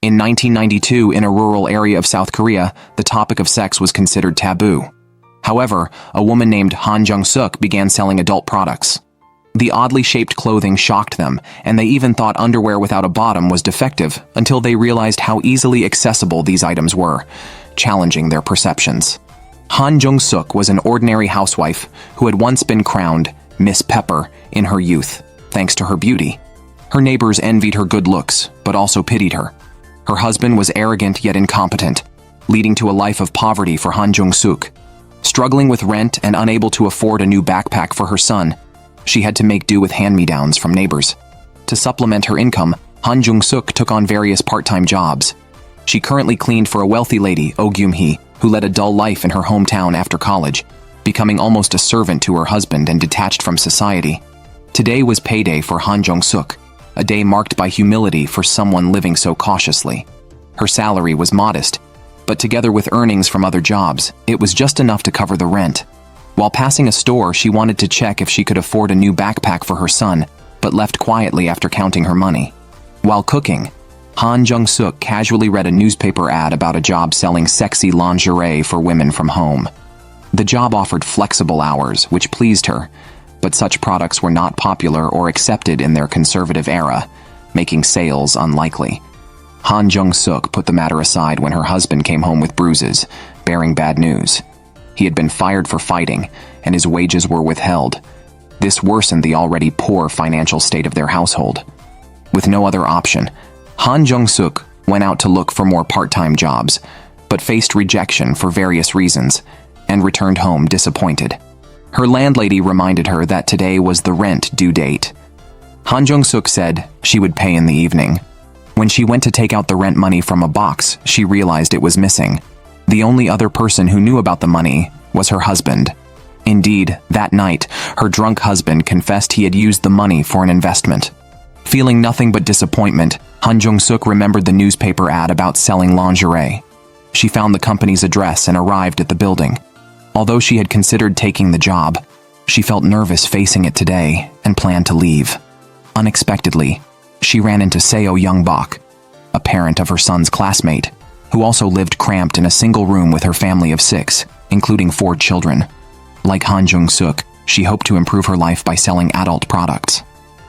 In 1992, in a rural area of South Korea, the topic of sex was considered taboo. However, a woman named Han Jung-suk began selling adult products. The oddly shaped clothing shocked them, and they even thought underwear without a bottom was defective until they realized how easily accessible these items were, challenging their perceptions. Han Jung-suk was an ordinary housewife who had once been crowned Miss Pepper in her youth, thanks to her beauty. Her neighbors envied her good looks, but also pitied her. Her husband was arrogant yet incompetent, leading to a life of poverty for Han Jung-suk. Struggling with rent and unable to afford a new backpack for her son, she had to make do with hand-me-downs from neighbors. To supplement her income, Han Jung-suk took on various part-time jobs. She currently cleaned for a wealthy lady, Oh Gyum-hee, who led a dull life in her hometown after college, becoming almost a servant to her husband and detached from society. Today was payday for Han Jung-suk, a day marked by humility for someone living so cautiously. Her salary was modest, but together with earnings from other jobs, it was just enough to cover the rent. While passing a store, she wanted to check if she could afford a new backpack for her son, but left quietly after counting her money. While cooking, Han Jung-suk casually read a newspaper ad about a job selling sexy lingerie for women from home. The job offered flexible hours, which pleased her, but such products were not popular or accepted in their conservative era, making sales unlikely. Han Jung-suk put the matter aside when her husband came home with bruises, bearing bad news. He had been fired for fighting, and his wages were withheld. This worsened the already poor financial state of their household. With no other option, Han Jung-suk went out to look for more part-time jobs, but faced rejection for various reasons, and returned home disappointed. Her landlady reminded her that today was the rent due date. Han Jung-suk said she would pay in the evening. When she went to take out the rent money from a box, she realized it was missing. The only other person who knew about the money was her husband. Indeed, that night, her drunk husband confessed he had used the money for an investment. Feeling nothing but disappointment, Han Jung-suk remembered the newspaper ad about selling lingerie. She found the company's address and arrived at the building. Although she had considered taking the job, she felt nervous facing it today and planned to leave. Unexpectedly, she ran into Seo Young-bok, a parent of her son's classmate, who also lived cramped in a single room with her family of 6, including 4 children. Like Han Jung-suk, she hoped to improve her life by selling adult products.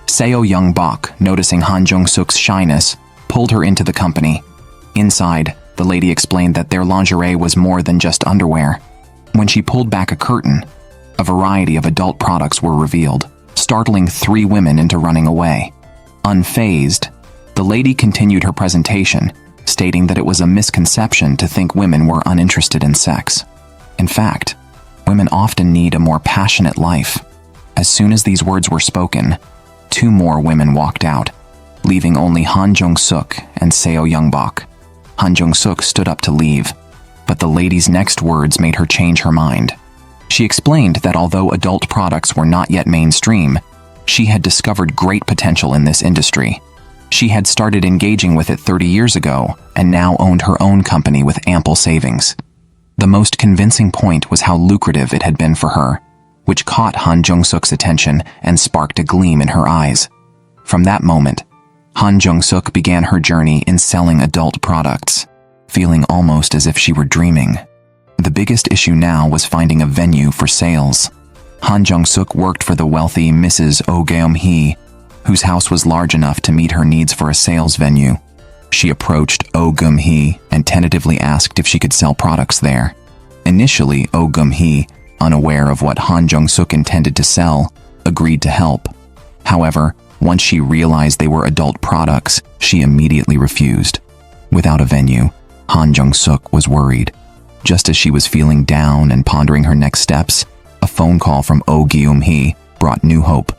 Seo Young-bok, noticing Han Jung-suk's shyness, pulled her into the company. Inside, the lady explained that their lingerie was more than just underwear. When she pulled back a curtain, a variety of adult products were revealed, startling 3 women into running away. Unfazed, the lady continued her presentation, stating that it was a misconception to think women were uninterested in sex. In fact, women often need a more passionate life. As soon as these words were spoken, 2 more women walked out, leaving only Han Jung-suk and Seo Young-bok. Han Jung-suk stood up to leave, but the lady's next words made her change her mind. She explained that although adult products were not yet mainstream, she had discovered great potential in this industry. She had started engaging with it 30 years ago and now owned her own company with ample savings. The most convincing point was how lucrative it had been for her, which caught Han Jung-suk's attention and sparked a gleam in her eyes. From that moment, Han Jung-suk began her journey in selling adult products, feeling almost as if she were dreaming. The biggest issue now was finding a venue for sales. Han Jung-suk worked for the wealthy Mrs. Oh Gyum-hee, whose house was large enough to meet her needs for a sales venue. She approached Oh Gyum-hee and tentatively asked if she could sell products there. Initially, Oh Gyum-hee, unaware of what Han Jung-suk intended to sell, agreed to help. However, once she realized they were adult products, she immediately refused. Without a venue, Han Jung-suk was worried. Just as she was feeling down and pondering her next steps, a phone call from Oh Gyum-hee brought new hope.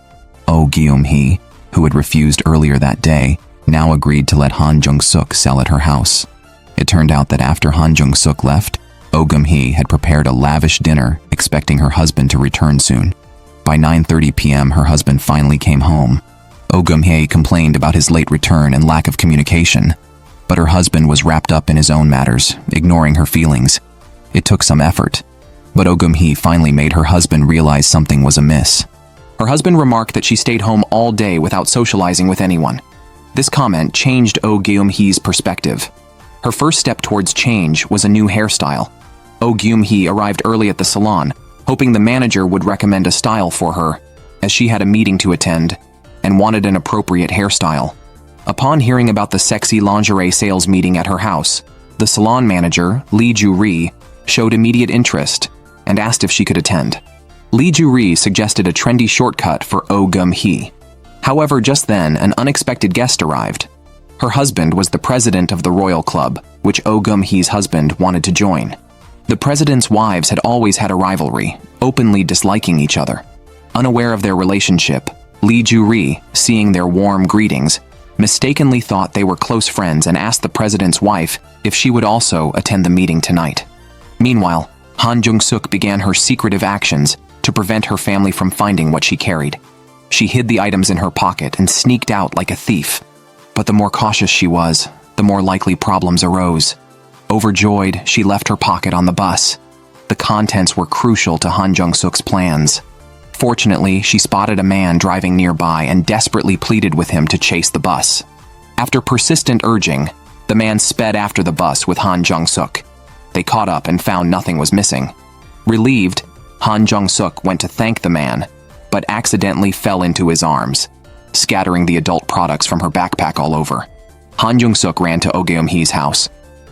Oh Gyum-hee, who had refused earlier that day, now agreed to let Han Jung-suk sell at her house. It turned out that after Han Jung-suk left, Oh Gyum-hee had prepared a lavish dinner, expecting her husband to return soon. By 9:30 p.m., her husband finally came home. Oh Gyum-hee complained about his late return and lack of communication, but her husband was wrapped up in his own matters, ignoring her feelings. It took some effort, but Oh Gyum-hee finally made her husband realize something was amiss. Her husband remarked that she stayed home all day without socializing with anyone. This comment changed Oh Geum-hee's perspective. Her first step towards change was a new hairstyle. Oh Geum-hee arrived early at the salon, hoping the manager would recommend a style for her, as she had a meeting to attend and wanted an appropriate hairstyle. Upon hearing about the sexy lingerie sales meeting at her house, the salon manager, Lee Ju-ri, showed immediate interest and asked if she could attend. Lee Ju-ri suggested a trendy shortcut for Oh Geum-hee. However, just then, an unexpected guest arrived. Her husband was the president of the Royal Club, which Oh Geum-hee's husband wanted to join. The president's wives had always had a rivalry, openly disliking each other. Unaware of their relationship, Lee Ju-ri, seeing their warm greetings, mistakenly thought they were close friends and asked the president's wife if she would also attend the meeting tonight. Meanwhile, Han Jung-suk began her secretive actions to prevent her family from finding what she carried. She hid the items in her pocket and sneaked out like a thief. But the more cautious she was, the more likely problems arose. Overjoyed, she left her pocket on the bus. The contents were crucial to Han Jung-suk's plans. Fortunately, she spotted a man driving nearby and desperately pleaded with him to chase the bus. After persistent urging, the man sped after the bus with Han Jung-suk. They caught up and found nothing was missing. Relieved, Han Jung-suk went to thank the man, but accidentally fell into his arms, scattering the adult products from her backpack all over. Han Jung-suk ran to Oh Geum-hee's house,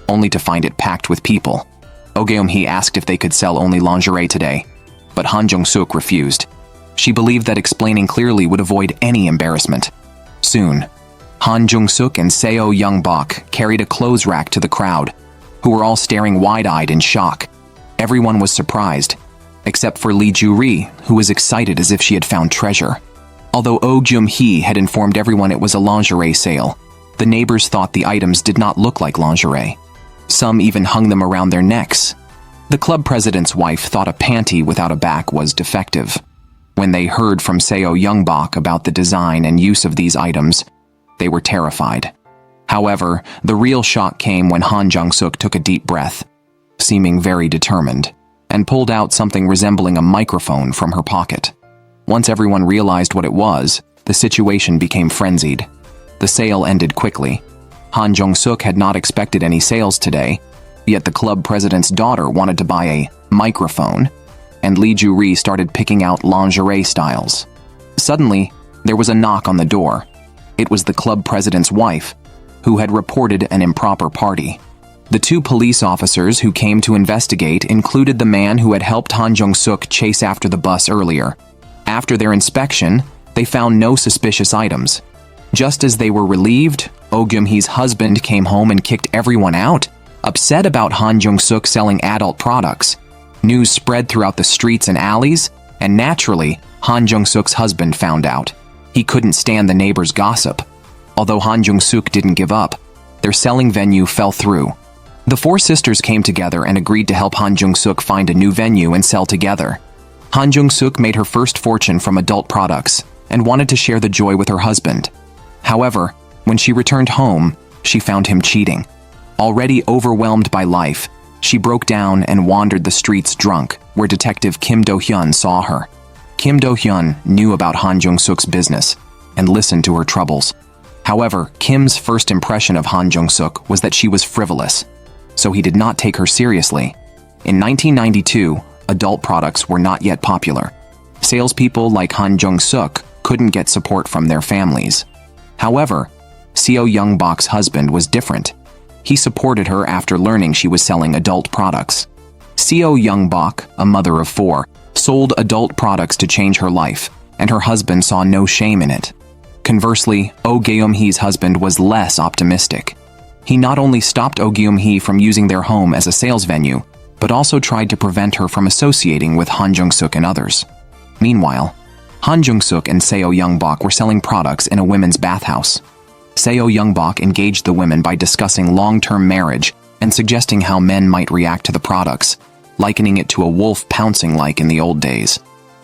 only to find it packed with people. Oh Geum-hee asked if they could sell only lingerie today, but Han Jung-suk refused. She believed that explaining clearly would avoid any embarrassment. Soon, Han Jung-suk and Seo Young-bok carried a clothes rack to the crowd, who were all staring wide-eyed in shock. Everyone was surprised, except for Lee Ju-ri, who was excited as if she had found treasure. Although Oh Geum-hee had informed everyone it was a lingerie sale, the neighbors thought the items did not look like lingerie. Some even hung them around their necks. The club president's wife thought a panty without a back was defective. When they heard from Seo Young-bok about the design and use of these items, they were terrified. However, the real shock came when Han Jung-suk took a deep breath, seeming very determined, and pulled out something resembling a microphone from her pocket. Once everyone realized what it was, the situation became frenzied. The sale ended quickly. Han Jung-suk had not expected any sales today, yet the club president's daughter wanted to buy a microphone, and Lee Ju-ri started picking out lingerie styles. Suddenly, there was a knock on the door. It was the club president's wife, who had reported an improper party. The two police officers who came to investigate included the man who had helped Han Jung-suk chase after the bus earlier. After their inspection, they found no suspicious items. Just as they were relieved, Oh Geum-hee's husband came home and kicked everyone out, upset about Han Jung-suk selling adult products. News spread throughout the streets and alleys, and naturally, Han Jung-suk's husband found out. He couldn't stand the neighbors' gossip. Although Han Jung-suk didn't give up, their selling venue fell through. The four sisters came together and agreed to help Han Jung-suk find a new venue and sell together. Han Jung-suk made her first fortune from adult products and wanted to share the joy with her husband. However, when she returned home, she found him cheating. Already overwhelmed by life, she broke down and wandered the streets drunk, where Detective Kim Do-hyun saw her. Kim Do-hyun knew about Han Jung-suk's business and listened to her troubles. However, Kim's first impression of Han Jung-suk was that she was frivolous, so he did not take her seriously. In 1992, adult products were not yet popular. Salespeople like Han Jung-suk couldn't get support from their families. However, Seo Young-bok's husband was different. He supported her after learning she was selling adult products. Seo Young-bok, a mother of four, sold adult products to change her life, and her husband saw no shame in it. Conversely, Oh Geum-hee's husband was less optimistic. He not only stopped Oh Geum-hee from using their home as a sales venue, but also tried to prevent her from associating with Han Jung-suk and others. Meanwhile, Han Jung-suk and Seo Young-bok were selling products in a women's bathhouse. Seo Young-bok engaged the women by discussing long-term marriage and suggesting how men might react to the products, likening it to a wolf pouncing like in the old days.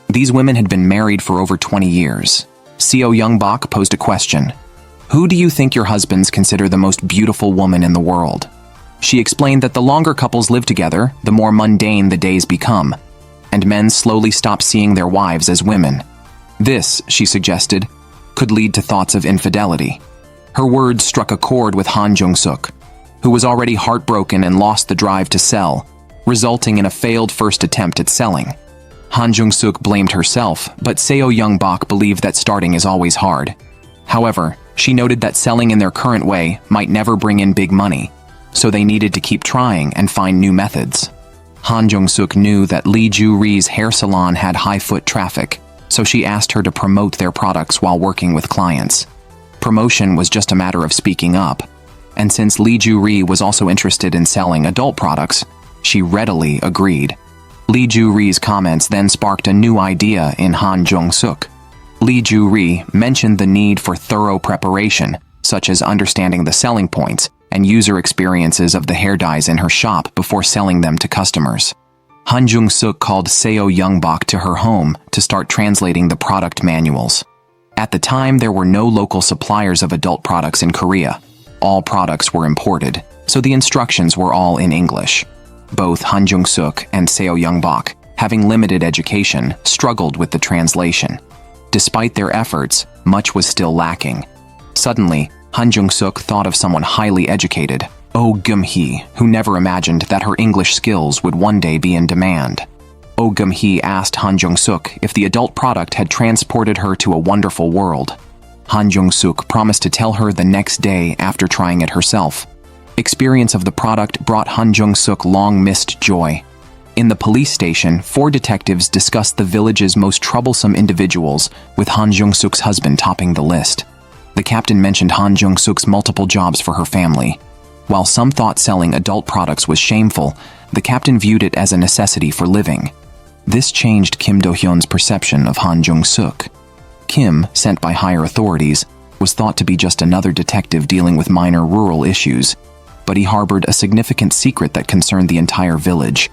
These women had been married for over 20 years. Seo Young-bok posed a question. Who do you think your husbands consider the most beautiful woman in the world? She explained that the longer couples live together, the more mundane the days become, and men slowly stop seeing their wives as women. This, she suggested, could lead to thoughts of infidelity. Her words struck a chord with Han Jung-suk, who was already heartbroken and lost the drive to sell, resulting in a failed first attempt at selling. Han Jung-suk blamed herself, but Seo Young-bak believed that starting is always hard. However, she noted that selling in their current way might never bring in big money, so they needed to keep trying and find new methods. Han Jung-suk knew that Lee Ju-ri's hair salon had high foot traffic, so she asked her to promote their products while working with clients. Promotion was just a matter of speaking up, and since Lee Ju-ri was also interested in selling adult products, she readily agreed. Lee Ju-ri's comments then sparked a new idea in Han Jung-suk. Lee Ju-ri mentioned the need for thorough preparation, such as understanding the selling points and user experiences of the hair dyes in her shop before selling them to customers. Han Jung-suk called Seo Young-bak to her home to start translating the product manuals. At the time, there were no local suppliers of adult products in Korea. All products were imported, so the instructions were all in English. Both Han Jung-suk and Seo Young-bak, having limited education, struggled with the translation. Despite their efforts, much was still lacking. Suddenly, Han Jung-suk thought of someone highly educated, Oh Gum-hee, who never imagined that her English skills would one day be in demand. Oh Gum-hee asked Han Jung-suk if the adult product had transported her to a wonderful world. Han Jung-suk promised to tell her the next day after trying it herself. Experience of the product brought Han Jung-suk long-missed joy. In the police station, 4 detectives discussed the village's most troublesome individuals, with Han Jung-suk's husband topping the list. The captain mentioned Han Jung-suk's multiple jobs for her family. While some thought selling adult products was shameful, the captain viewed it as a necessity for living. This changed Kim Do-hyun's perception of Han Jung-suk. Kim, sent by higher authorities, was thought to be just another detective dealing with minor rural issues, but he harbored a significant secret that concerned the entire village.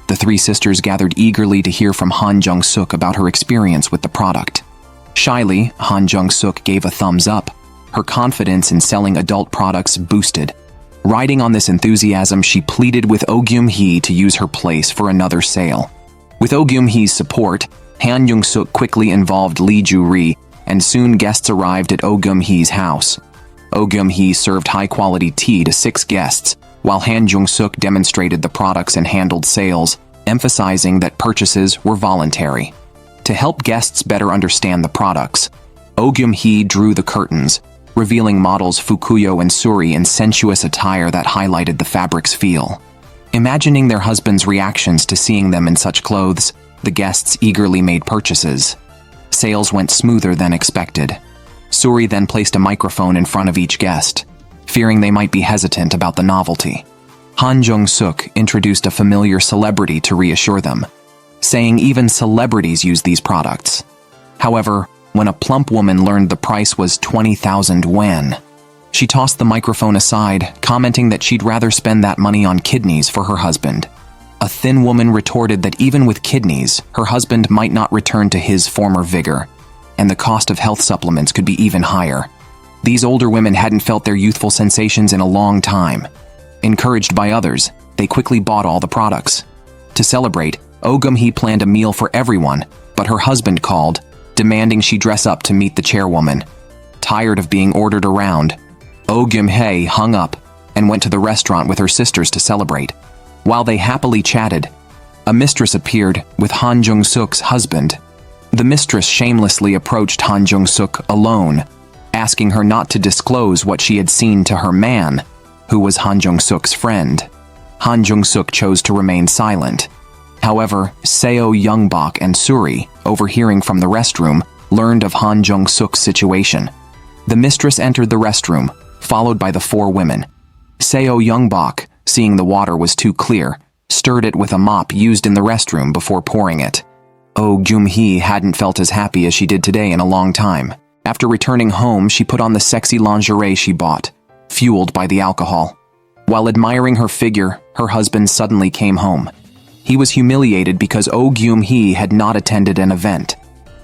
The 3 sisters gathered eagerly to hear from Han Jung-suk about her experience with the product. Shyly, Han Jung-suk gave a thumbs up. Her confidence in selling adult products boosted. Riding on this enthusiasm, she pleaded with Oh Gyum-hee to use her place for another sale. With Oh Gyum-hee's support, Han Jung-suk quickly involved Lee Ju-ri, and soon guests arrived at Oh Gyum-hee's house. Oh Gyum-hee served high-quality tea to 6 guests, while Han Jung-suk demonstrated the products and handled sales, emphasizing that purchases were voluntary. To help guests better understand the products, Oh Gyum-hee drew the curtains, revealing models Fukuyo and Suri in sensuous attire that highlighted the fabric's feel. Imagining their husbands' reactions to seeing them in such clothes, the guests eagerly made purchases. Sales went smoother than expected. Suri then placed a microphone in front of each guest, fearing they might be hesitant about the novelty. Han Jung-suk introduced a familiar celebrity to reassure them, saying even celebrities use these products. However, when a plump woman learned the price was 20,000 won, she tossed the microphone aside, commenting that she'd rather spend that money on kidneys for her husband. A thin woman retorted that even with kidneys, her husband might not return to his former vigor, and the cost of health supplements could be even higher. These older women hadn't felt their youthful sensations in a long time. Encouraged by others, they quickly bought all the products. To celebrate, Oh Gyum-hee planned a meal for everyone, but her husband called, demanding she dress up to meet the chairwoman. Tired of being ordered around, Oh Gyum-hee hung up and went to the restaurant with her sisters to celebrate. While they happily chatted, a mistress appeared with Han Jung-suk's husband. The mistress shamelessly approached Han Jung-suk alone, asking her not to disclose what she had seen to her man, who was Han Jung-suk's friend. Han Jung-suk chose to remain silent. However, Seo Young-bak and Suri, overhearing from the restroom, learned of Han Jung-suk's situation. The mistress entered the restroom, followed by the 4 women. Seo Young-bak, seeing the water was too clear, stirred it with a mop used in the restroom before pouring it. Oh Gyum-hee hadn't felt as happy as she did today in a long time. After returning home, she put on the sexy lingerie she bought, fueled by the alcohol. While admiring her figure, her husband suddenly came home. He was humiliated because Oh Gyum-hee had not attended an event,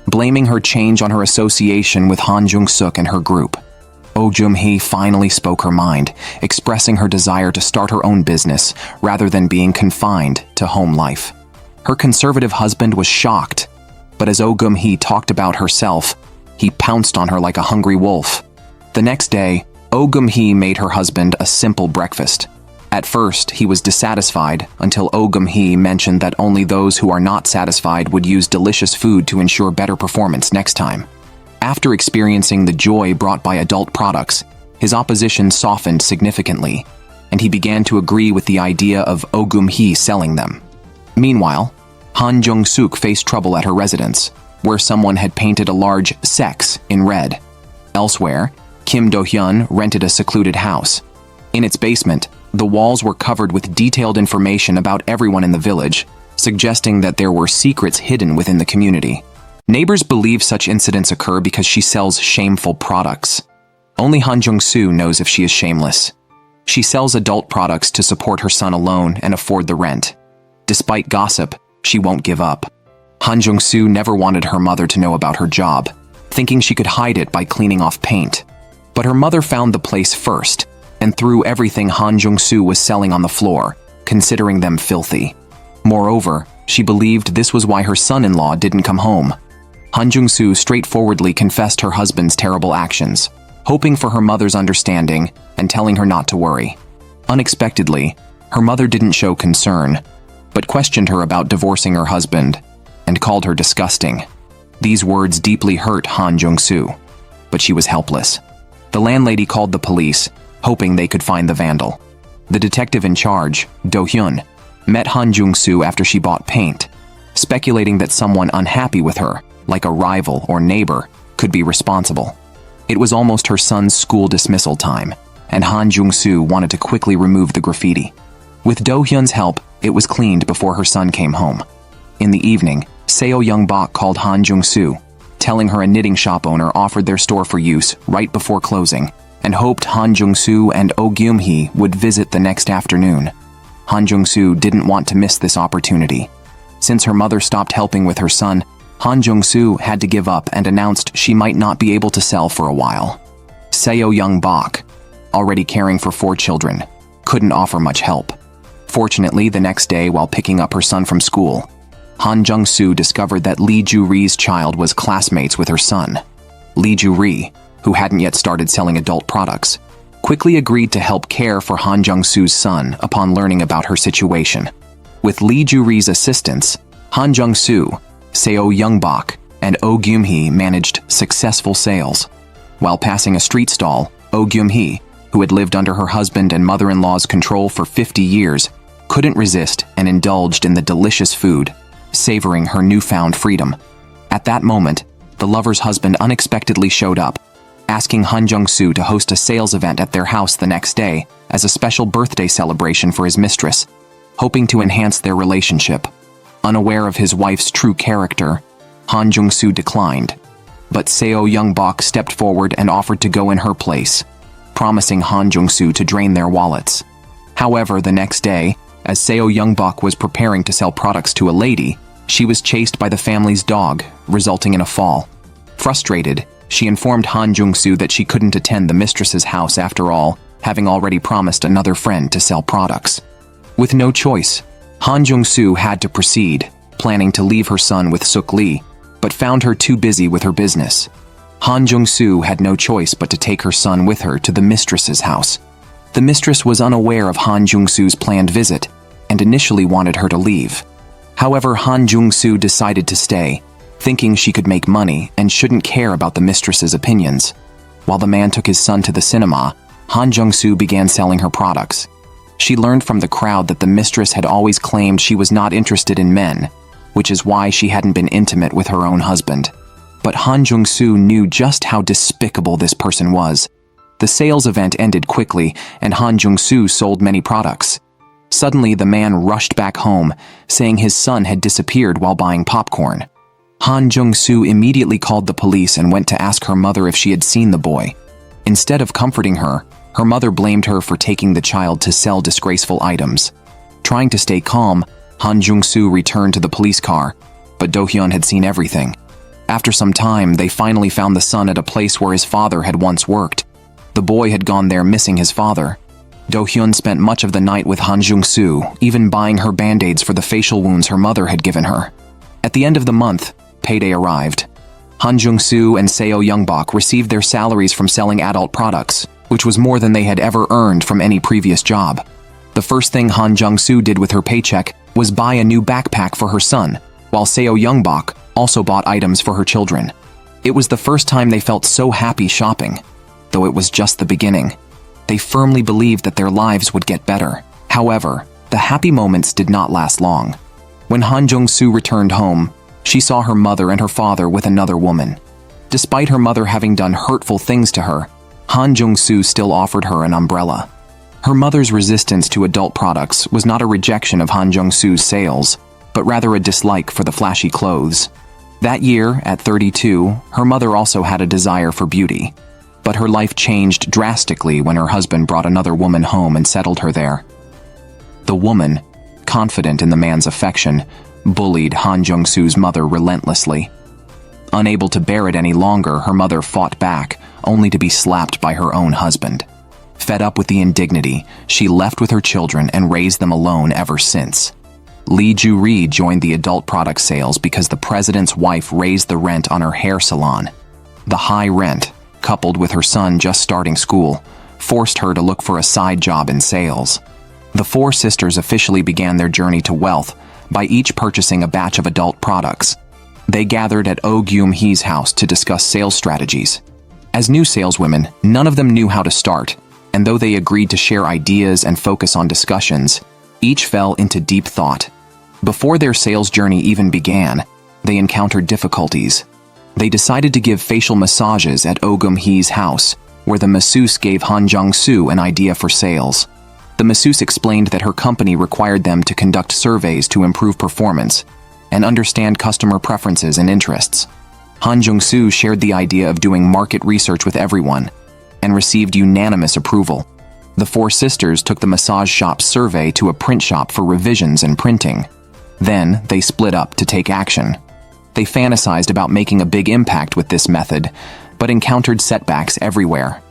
blaming her change on her association with Han Jung-suk and her group. Oh Gyum-hee finally spoke her mind, expressing her desire to start her own business rather than being confined to home life. Her conservative husband was shocked, but as Oh Gyum-hee talked about herself, he pounced on her like a hungry wolf. The next day, Oh Gum-hee made her husband a simple breakfast. At first, he was dissatisfied until Oh Gum-hee mentioned that only those who are not satisfied would use delicious food to ensure better performance next time. After experiencing the joy brought by adult products, his opposition softened significantly, and he began to agree with the idea of Oh Gum-hee selling them. Meanwhile, Han Jung-suk faced trouble at her residence, where someone had painted a large sex in red. Elsewhere, Kim Do-hyun rented a secluded house. In its basement, the walls were covered with detailed information about everyone in the village, suggesting that there were secrets hidden within the community. Neighbors believe such incidents occur because she sells shameful products. Only Han Jung-soo knows if she is shameless. She sells adult products to support her son alone and afford the rent. Despite gossip, she won't give up. Han Jung-soo never wanted her mother to know about her job, thinking she could hide it by cleaning off paint. But her mother found the place first and threw everything Han Jung-soo was selling on the floor, considering them filthy. Moreover, she believed this was why her son-in-law didn't come home. Han Jung-soo straightforwardly confessed her husband's terrible actions, hoping for her mother's understanding and telling her not to worry. Unexpectedly, her mother didn't show concern, but questioned her about divorcing her husband and called her disgusting. These words deeply hurt Han Jung-soo, but she was helpless. The landlady called the police, hoping they could find the vandal. The detective in charge, Do-hyun, met Han Jung-soo after she bought paint, speculating that someone unhappy with her, like a rival or neighbor, could be responsible. It was almost her son's school dismissal time, and Han Jung-soo wanted to quickly remove the graffiti. With Do-hyun's help, it was cleaned before her son came home. In the evening, Seo Young-bak called Han Jung-soo, telling her a knitting shop owner offered their store for use right before closing, and hoped Han Jung-soo and Oh Gum-hee would visit the next afternoon. Han Jung-soo didn't want to miss this opportunity. Since her mother stopped helping with her son, Han Jung-soo had to give up and announced she might not be able to sell for a while. Seo Young-bak, already caring for 4 children, couldn't offer much help. Fortunately, the next day while picking up her son from school, Han Jung-soo discovered that Lee Ju-ri's child was classmates with her son. Lee Ju-ri, who hadn't yet started selling adult products, quickly agreed to help care for Han Jung-soo's son upon learning about her situation. With Lee Ju-ri's assistance, Han Jung-soo, Seo Young-bak, and Oh Gum-hee managed successful sales. While passing a street stall, Oh Gum-hee, who had lived under her husband and mother-in-law's control for 50 years, couldn't resist and indulged in the delicious food, savoring her newfound freedom. At that moment, the lover's husband unexpectedly showed up, asking Han Jung-soo to host a sales event at their house the next day as a special birthday celebration for his mistress, hoping to enhance their relationship. Unaware of his wife's true character, Han Jung-soo declined, but Seo Young-bak stepped forward and offered to go in her place, promising Han Jung-soo to drain their wallets. However, the next day, as Seo Young-bak was preparing to sell products to a lady, she was chased by the family's dog, resulting in a fall. Frustrated, she informed Han Jung-soo that she couldn't attend the mistress's house after all, having already promised another friend to sell products. With no choice, Han Jung-soo had to proceed, planning to leave her son with Suk Lee, but found her too busy with her business. Han Jung-soo had no choice but to take her son with her to the mistress's house. The mistress was unaware of Han Jung-soo's planned visit, and initially wanted her to leave. However, Han Jung-soo decided to stay, thinking she could make money and shouldn't care about the mistress's opinions. While the man took his son to the cinema, Han Jung-soo began selling her products. She learned from the crowd that the mistress had always claimed she was not interested in men, which is why she hadn't been intimate with her own husband. But Han Jung-soo knew just how despicable this person was. The sales event ended quickly, and Han Jung-soo sold many products. Suddenly, the man rushed back home, saying his son had disappeared while buying popcorn. Han Jung-soo immediately called the police and went to ask her mother if she had seen the boy. Instead of comforting her, her mother blamed her for taking the child to sell disgraceful items. Trying to stay calm, Han Jung-soo returned to the police car, but Do-hyun had seen everything. After some time, they finally found the son at a place where his father had once worked. The boy had gone there missing his father. Do-hyun spent much of the night with Han Jung-soo, even buying her band-aids for the facial wounds her mother had given her. At the end of the month, payday arrived. Han Jung-soo and Seo Young-bak received their salaries from selling adult products, which was more than they had ever earned from any previous job. The first thing Han Jung-soo did with her paycheck was buy a new backpack for her son, while Seo Youngbok also bought items for her children. It was the first time they felt so happy shopping, though it was just the beginning. They firmly believed that their lives would get better. However, the happy moments did not last long. When Han Jung-soo returned home, she saw her mother and her father with another woman. Despite her mother having done hurtful things to her, Han Jung-soo still offered her an umbrella. Her mother's resistance to adult products was not a rejection of Han Jung-soo's sales, but rather a dislike for the flashy clothes. That year, at 32, her mother also had a desire for beauty. But her life changed drastically when her husband brought another woman home and settled her there. The woman, confident in the man's affection, bullied Han Jung-soo's mother relentlessly. Unable to bear it any longer, her mother fought back, only to be slapped by her own husband. Fed up with the indignity, she left with her children and raised them alone ever since. Lee Ju-ri joined the adult product sales because the president's wife raised the rent on her hair salon. The high rent, coupled with her son just starting school, forced her to look for a side job in sales. The four sisters officially began their journey to wealth by each purchasing a batch of adult products. They gathered at Oh Gyum-hee's house to discuss sales strategies. As new saleswomen, none of them knew how to start, and though they agreed to share ideas and focus on discussions, each fell into deep thought. Before their sales journey even began, they encountered difficulties. They decided to give facial massages at Oh Gyum-hee's house, where the masseuse gave Han Jung-soo an idea for sales. The masseuse explained that her company required them to conduct surveys to improve performance and understand customer preferences and interests. Han Jung-soo shared the idea of doing market research with everyone and received unanimous approval. The four sisters took the massage shop's survey to a print shop for revisions and printing. Then, they split up to take action. They fantasized about making a big impact with this method, but encountered setbacks everywhere.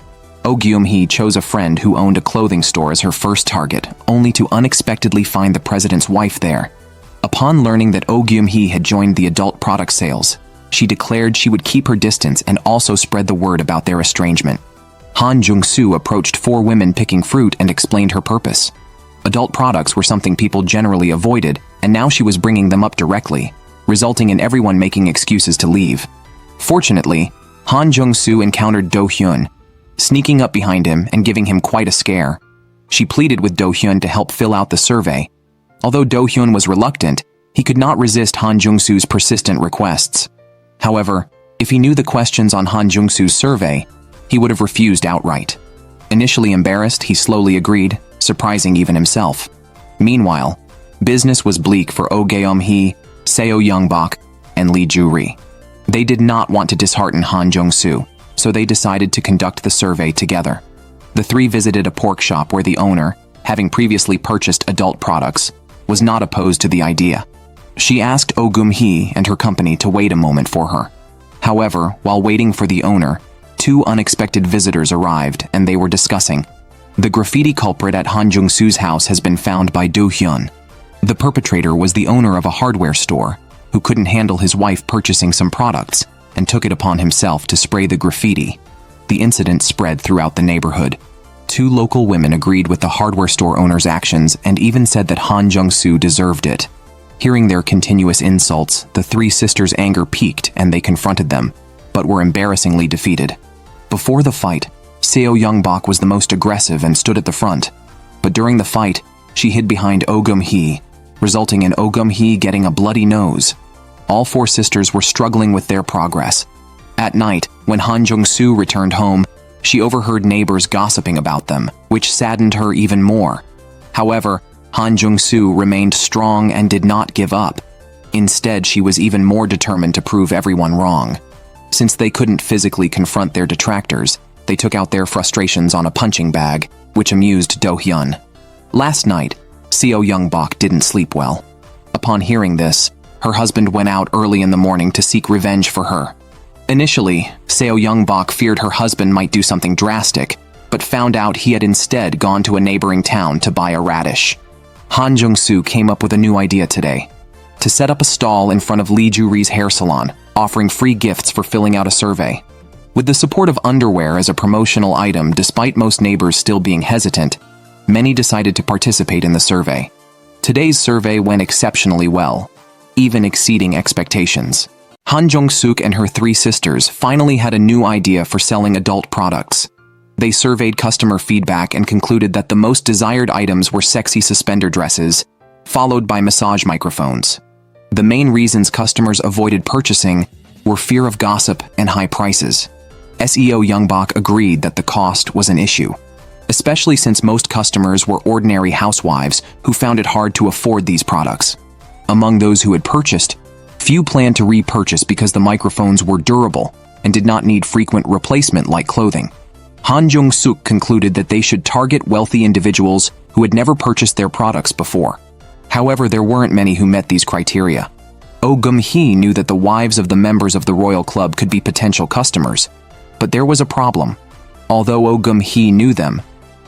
Oh Gyum-hee chose a friend who owned a clothing store as her first target, only to unexpectedly find the president's wife there. Upon learning that Oh Gyum-hee had joined the adult product sales, she declared she would keep her distance and also spread the word about their estrangement. Han Jung-soo approached four women picking fruit and explained her purpose. Adult products were something people generally avoided, and now she was bringing them up directly, resulting in everyone making excuses to leave. Fortunately, Han Jung-soo encountered Do-hyun, sneaking up behind him and giving him quite a scare. She pleaded with Do-hyun to help fill out the survey. Although Do-hyun was reluctant, he could not resist Han Jung-soo's persistent requests. However, if he knew the questions on Han Jung-soo's survey, he would have refused outright. Initially embarrassed, he slowly agreed, surprising even himself. Meanwhile, business was bleak for Oh Gyum-hee, Seo Youngbok, and Lee Ju-ri. They did not want to dishearten Han Jung-soo, so they decided to conduct the survey together. The three visited a pork shop where the owner, having previously purchased adult products, was not opposed to the idea. She asked Oh Gyum-hee and her company to wait a moment for her. However, while waiting for the owner, two unexpected visitors arrived and they were discussing. The graffiti culprit at Han Jung-soo's house has been found by Do-hyun. The perpetrator was the owner of a hardware store who couldn't handle his wife purchasing some products and took it upon himself to spray the graffiti. The incident spread throughout the neighborhood. Two local women agreed with the hardware store owner's actions and even said that Han Jung-soo deserved it. Hearing their continuous insults, the three sisters' anger peaked and they confronted them, but were embarrassingly defeated. Before the fight, Seo Youngbok was the most aggressive and stood at the front. But during the fight, she hid behind Oh Gyum-hee, resulting in Oh Gyum-hee getting a bloody nose. All four sisters were struggling with their progress. At night, when Han Jung-soo returned home, she overheard neighbors gossiping about them, which saddened her even more. However, Han Jung-soo remained strong and did not give up. Instead, she was even more determined to prove everyone wrong. Since they couldn't physically confront their detractors, they took out their frustrations on a punching bag, which amused Do-hyun. Last night, Seo Youngbok didn't sleep well. Upon hearing this, her husband went out early in the morning to seek revenge for her. Initially, Seo Youngbok feared her husband might do something drastic, but found out he had instead gone to a neighboring town to buy a radish. Han Jung-soo came up with a new idea today: to set up a stall in front of Lee Ju-ri's hair salon, offering free gifts for filling out a survey. With the support of underwear as a promotional item, despite most neighbors still being hesitant, many decided to participate in the survey. Today's survey went exceptionally well, even exceeding expectations. Han Jong-suk and her three sisters finally had a new idea for selling adult products. They surveyed customer feedback and concluded that the most desired items were sexy suspender dresses, followed by massage microphones. The main reasons customers avoided purchasing were fear of gossip and high prices. SEO Youngbok agreed that the cost was an issue, especially since most customers were ordinary housewives who found it hard to afford these products. Among those who had purchased, few planned to repurchase because the microphones were durable and did not need frequent replacement like clothing. Han Jong-suk concluded that they should target wealthy individuals who had never purchased their products before. However, there weren't many who met these criteria. Oh Gum-hee knew that the wives of the members of the royal club could be potential customers, but there was a problem. Although Oh Gum-hee knew them,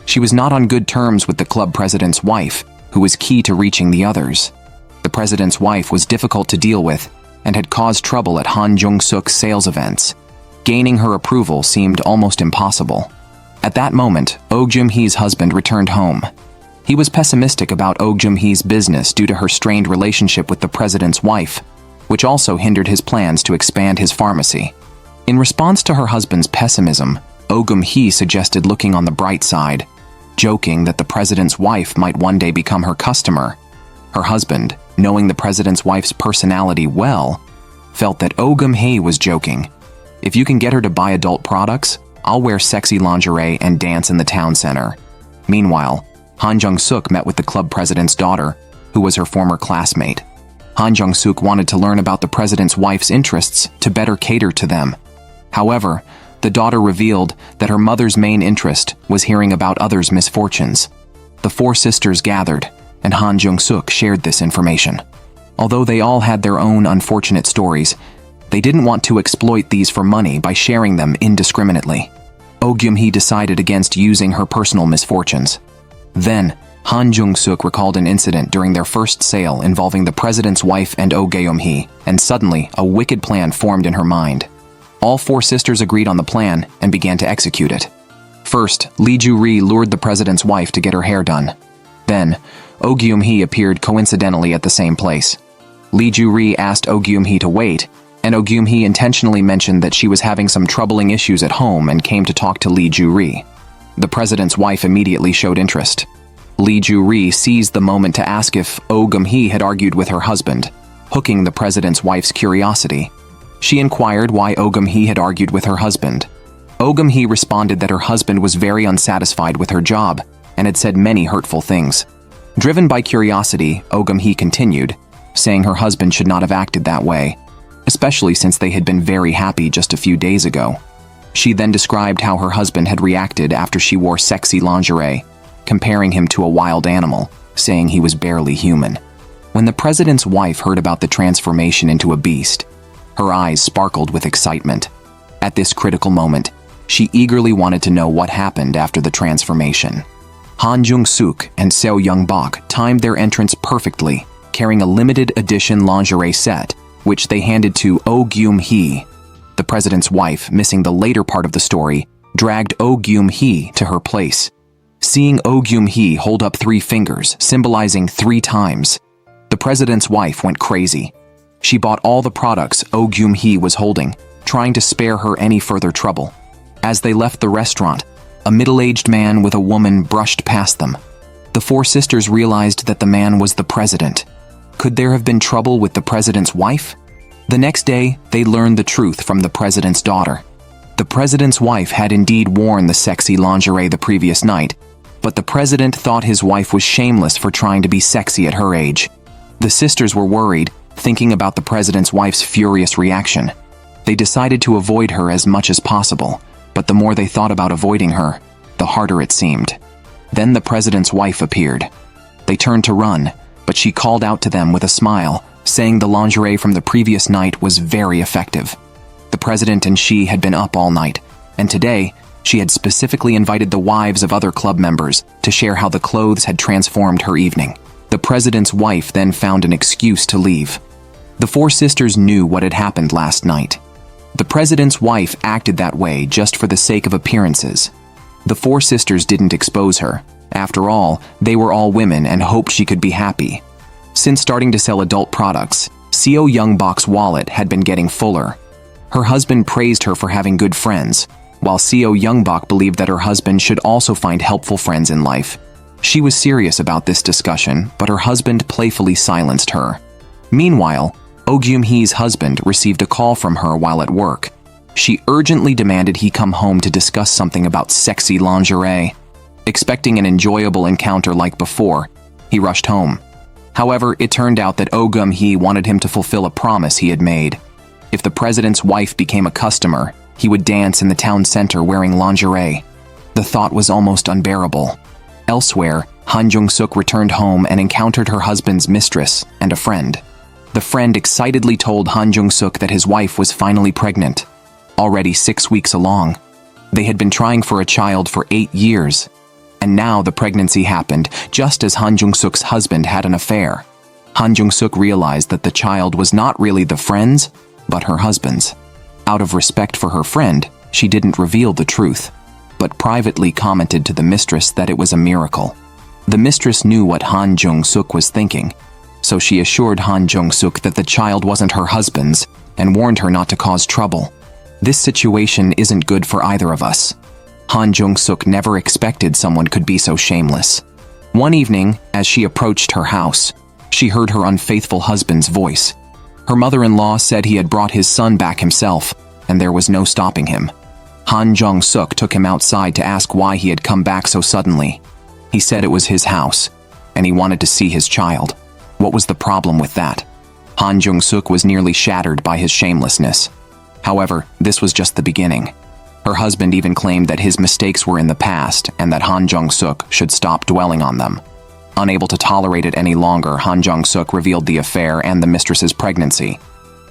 she was not on good terms with the club president's wife, who was key to reaching the others. The president's wife was difficult to deal with and had caused trouble at Han Jong-suk's sales events. Gaining her approval seemed almost impossible. At that moment, Oh Jum-hee's husband returned home. He was pessimistic about Oh Jum-hee's business due to her strained relationship with the president's wife, which also hindered his plans to expand his pharmacy. In response to her husband's pessimism, Oh Gum-hee suggested looking on the bright side, joking that the president's wife might one day become her customer. Her husband, knowing the president's wife's personality well, felt that Oh Gum-hee was joking. If you can get her to buy adult products, I'll wear sexy lingerie and dance in the town center. Meanwhile, Han Jong-suk met with the club president's daughter, who was her former classmate. Han Jong-suk wanted to learn about the president's wife's interests to better cater to them. However, the daughter revealed that her mother's main interest was hearing about others' misfortunes. The four sisters gathered, and Han Jong-suk shared this information. Although they all had their own unfortunate stories, they didn't want to exploit these for money by sharing them indiscriminately. Oh Gum-hee decided against using her personal misfortunes. Then, Han Jong-suk recalled an incident during their first sale involving the president's wife and Oh Gum-hee, and suddenly a wicked plan formed in her mind. All four sisters agreed on the plan and began to execute it. First, Lee Ju-ri lured the president's wife to get her hair done. Then, Oh Gum-hee appeared coincidentally at the same place. Lee Ju-ri asked Oh Gum-hee to wait, and Oh Gum-hee intentionally mentioned that she was having some troubling issues at home and came to talk to Lee Ju-ri. The president's wife immediately showed interest. Lee Ju-ri seized the moment to ask if Oh Gum-hee had argued with her husband, hooking the president's wife's curiosity. She inquired why Oh Gum-hee had argued with her husband. Oh Gum-hee responded that her husband was very unsatisfied with her job and had said many hurtful things. Driven by curiosity, Oh Gum-hee continued, saying her husband should not have acted that way, especially since they had been very happy just a few days ago. She then described how her husband had reacted after she wore sexy lingerie, comparing him to a wild animal, saying he was barely human. When the president's wife heard about the transformation into a beast, her eyes sparkled with excitement. At this critical moment, she eagerly wanted to know what happened after the transformation. Han Jong-suk and Seo Young-bok timed their entrance perfectly, carrying a limited edition lingerie set, which they handed to Oh Gum-hee. The president's wife, missing the later part of the story, dragged Oh Gum-hee to her place. Seeing Oh Gum-hee hold up 3 fingers, symbolizing 3 times, the president's wife went crazy. She bought all the products Oh Gum-hee was holding, trying to spare her any further trouble. As they left the restaurant, a middle-aged man with a woman brushed past them. The 4 sisters realized that the man was the president. Could there have been trouble with the president's wife? The next day, they learned the truth from the president's daughter. The president's wife had indeed worn the sexy lingerie the previous night, but the president thought his wife was shameless for trying to be sexy at her age. The sisters were worried, thinking about the president's wife's furious reaction. They decided to avoid her as much as possible, but the more they thought about avoiding her, the harder it seemed. Then the president's wife appeared. They turned to run, but she called out to them with a smile, saying the lingerie from the previous night was very effective. The president and she had been up all night, and today, she had specifically invited the wives of other club members to share how the clothes had transformed her evening. The president's wife then found an excuse to leave. The 4 sisters knew what had happened last night. The president's wife acted that way just for the sake of appearances. The four sisters didn't expose her. After all, they were all women and hoped she could be happy. Since starting to sell adult products, Seo Youngbok's wallet had been getting fuller. Her husband praised her for having good friends, while Seo Youngbok believed that her husband should also find helpful friends in life. She was serious about this discussion, but her husband playfully silenced her. Meanwhile, Oh Gyum-hee's husband received a call from her while at work. She urgently demanded he come home to discuss something about sexy lingerie. Expecting an enjoyable encounter like before, he rushed home. However, it turned out that Oh Gyum-hee wanted him to fulfill a promise he had made. If the president's wife became a customer, he would dance in the town center wearing lingerie. The thought was almost unbearable. Elsewhere, Han Jung-suk returned home and encountered her husband's mistress and a friend. The friend excitedly told Han Jung-suk that his wife was finally pregnant, already 6 weeks along. They had been trying for a child for 8 years. And now the pregnancy happened just as Han Jung-suk's husband had an affair. Han Jung-suk realized that the child was not really the friend's, but her husband's. Out of respect for her friend, she didn't reveal the truth, but privately commented to the mistress that it was a miracle. The mistress knew what Han Jung-suk was thinking, so she assured Han Jung-suk that the child wasn't her husband's and warned her not to cause trouble. This situation isn't good for either of us. Han Jung-suk never expected someone could be so shameless. One evening, as she approached her house, she heard her unfaithful husband's voice. Her mother-in-law said he had brought his son back himself, and there was no stopping him. Han Jung-suk took him outside to ask why he had come back so suddenly. He said it was his house, and he wanted to see his child. What was the problem with that? Han Jung-suk was nearly shattered by his shamelessness. However, this was just the beginning. Her husband even claimed that his mistakes were in the past and that Han Jung-suk should stop dwelling on them. Unable to tolerate it any longer, Han Jung-suk revealed the affair and the mistress's pregnancy.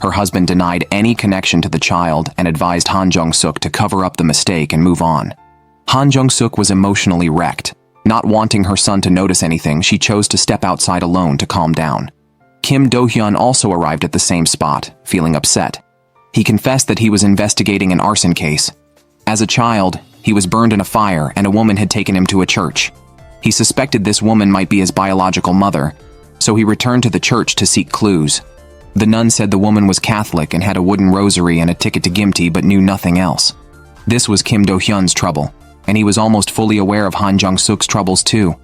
Her husband denied any connection to the child and advised Han Jung-suk to cover up the mistake and move on. Han Jung-suk was emotionally wrecked. Not wanting her son to notice anything, she chose to step outside alone to calm down. Kim Do-hyun also arrived at the same spot, feeling upset. He confessed that he was investigating an arson case. As a child, he was burned in a fire and a woman had taken him to a church. He suspected this woman might be his biological mother, so he returned to the church to seek clues. The nun said the woman was Catholic and had a wooden rosary and a ticket to Gimti but knew nothing else. This was Kim Do-hyun's trouble, and he was almost fully aware of Han Jung-suk's troubles too.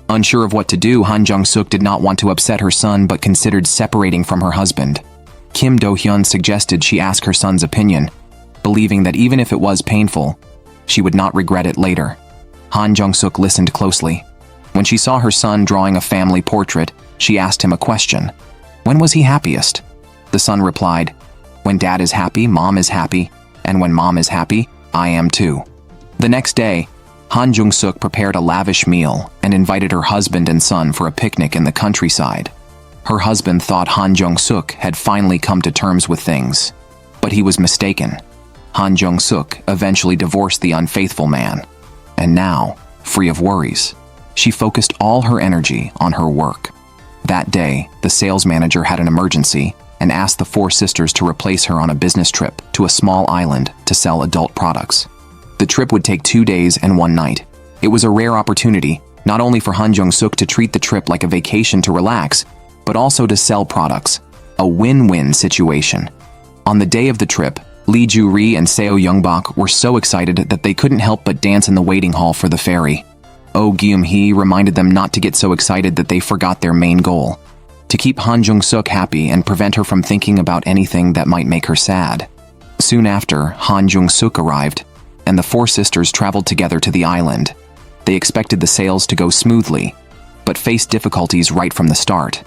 Unsure of what to do, Han Jung-suk did not want to upset her son but considered separating from her husband. Kim Do-hyun suggested she ask her son's opinion, believing that even if it was painful, she would not regret it later. Han Jung-suk listened closely. When she saw her son drawing a family portrait, she asked him a question. When was he happiest? The son replied, when dad is happy, mom is happy, and when mom is happy, I am too. The next day, Han Jung-suk prepared a lavish meal and invited her husband and son for a picnic in the countryside. Her husband thought Han Jung-suk had finally come to terms with things, but he was mistaken. Han Jung-suk eventually divorced the unfaithful man, and now, free of worries, she focused all her energy on her work. That day, the sales manager had an emergency and asked the four sisters to replace her on a business trip to a small island to sell adult products. The trip would take 2 days and 1 night. It was a rare opportunity, not only for Han Jung-suk to treat the trip like a vacation to relax, but also to sell products, a win-win situation. On the day of the trip, Lee Ju-ri and Seo Youngbok were so excited that they couldn't help but dance in the waiting hall for the ferry. Oh Gyum-hee reminded them not to get so excited that they forgot their main goal, to keep Han Jung-suk happy and prevent her from thinking about anything that might make her sad. Soon after, Han Jung-suk arrived, and the four sisters traveled together to the island. They expected the sales to go smoothly, but faced difficulties right from the start.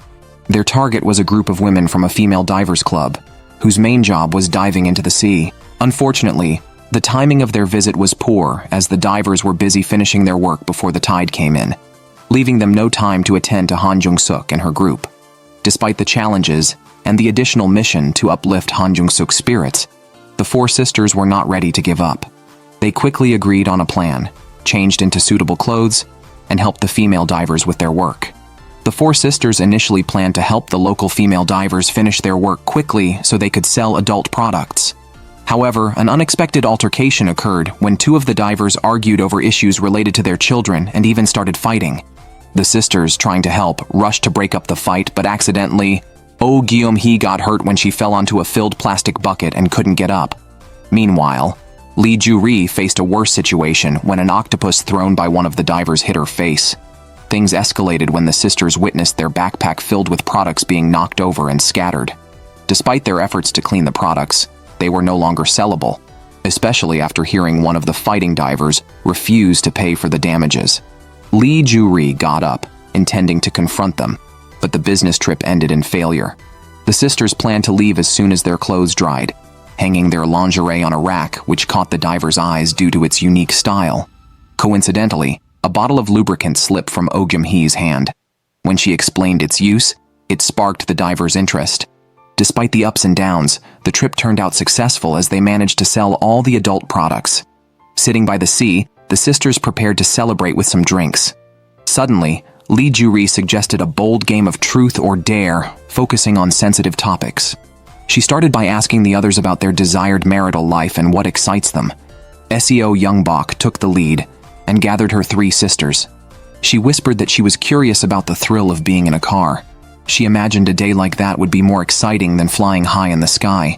Their target was a group of women from a female divers club, whose main job was diving into the sea. Unfortunately, the timing of their visit was poor as the divers were busy finishing their work before the tide came in, leaving them no time to attend to Han Jung-suk and her group. Despite the challenges and the additional mission to uplift Han Jung-suk's spirits, the four sisters were not ready to give up. They quickly agreed on a plan, changed into suitable clothes, and helped the female divers with their work. The four sisters initially planned to help the local female divers finish their work quickly so they could sell adult products. However, an unexpected altercation occurred when two of the divers argued over issues related to their children and even started fighting. The sisters, trying to help, rushed to break up the fight, but accidentally, Oh Gyum-hee got hurt when she fell onto a filled plastic bucket and couldn't get up. Meanwhile, Lee Ju-ri faced a worse situation when an octopus thrown by one of the divers hit her face. Things escalated when the sisters witnessed their backpack filled with products being knocked over and scattered. Despite their efforts to clean the products, they were no longer sellable, especially after hearing one of the fighting divers refuse to pay for the damages. Lee Ju-ri got up, intending to confront them, but the business trip ended in failure. The sisters planned to leave as soon as their clothes dried, hanging their lingerie on a rack which caught the diver's eyes due to its unique style. Coincidentally, a bottle of lubricant slipped from Oh Gyum-hee's hand. When she explained its use, it sparked the diver's interest. Despite the ups and downs, the trip turned out successful as they managed to sell all the adult products. Sitting by the sea, the sisters prepared to celebrate with some drinks. Suddenly, Lee Ju-ri suggested a bold game of truth or dare, focusing on sensitive topics. She started by asking the others about their desired marital life and what excites them. Seo Youngbok took the lead and gathered her three sisters. She whispered that she was curious about the thrill of being in a car. She imagined a day like that would be more exciting than flying high in the sky.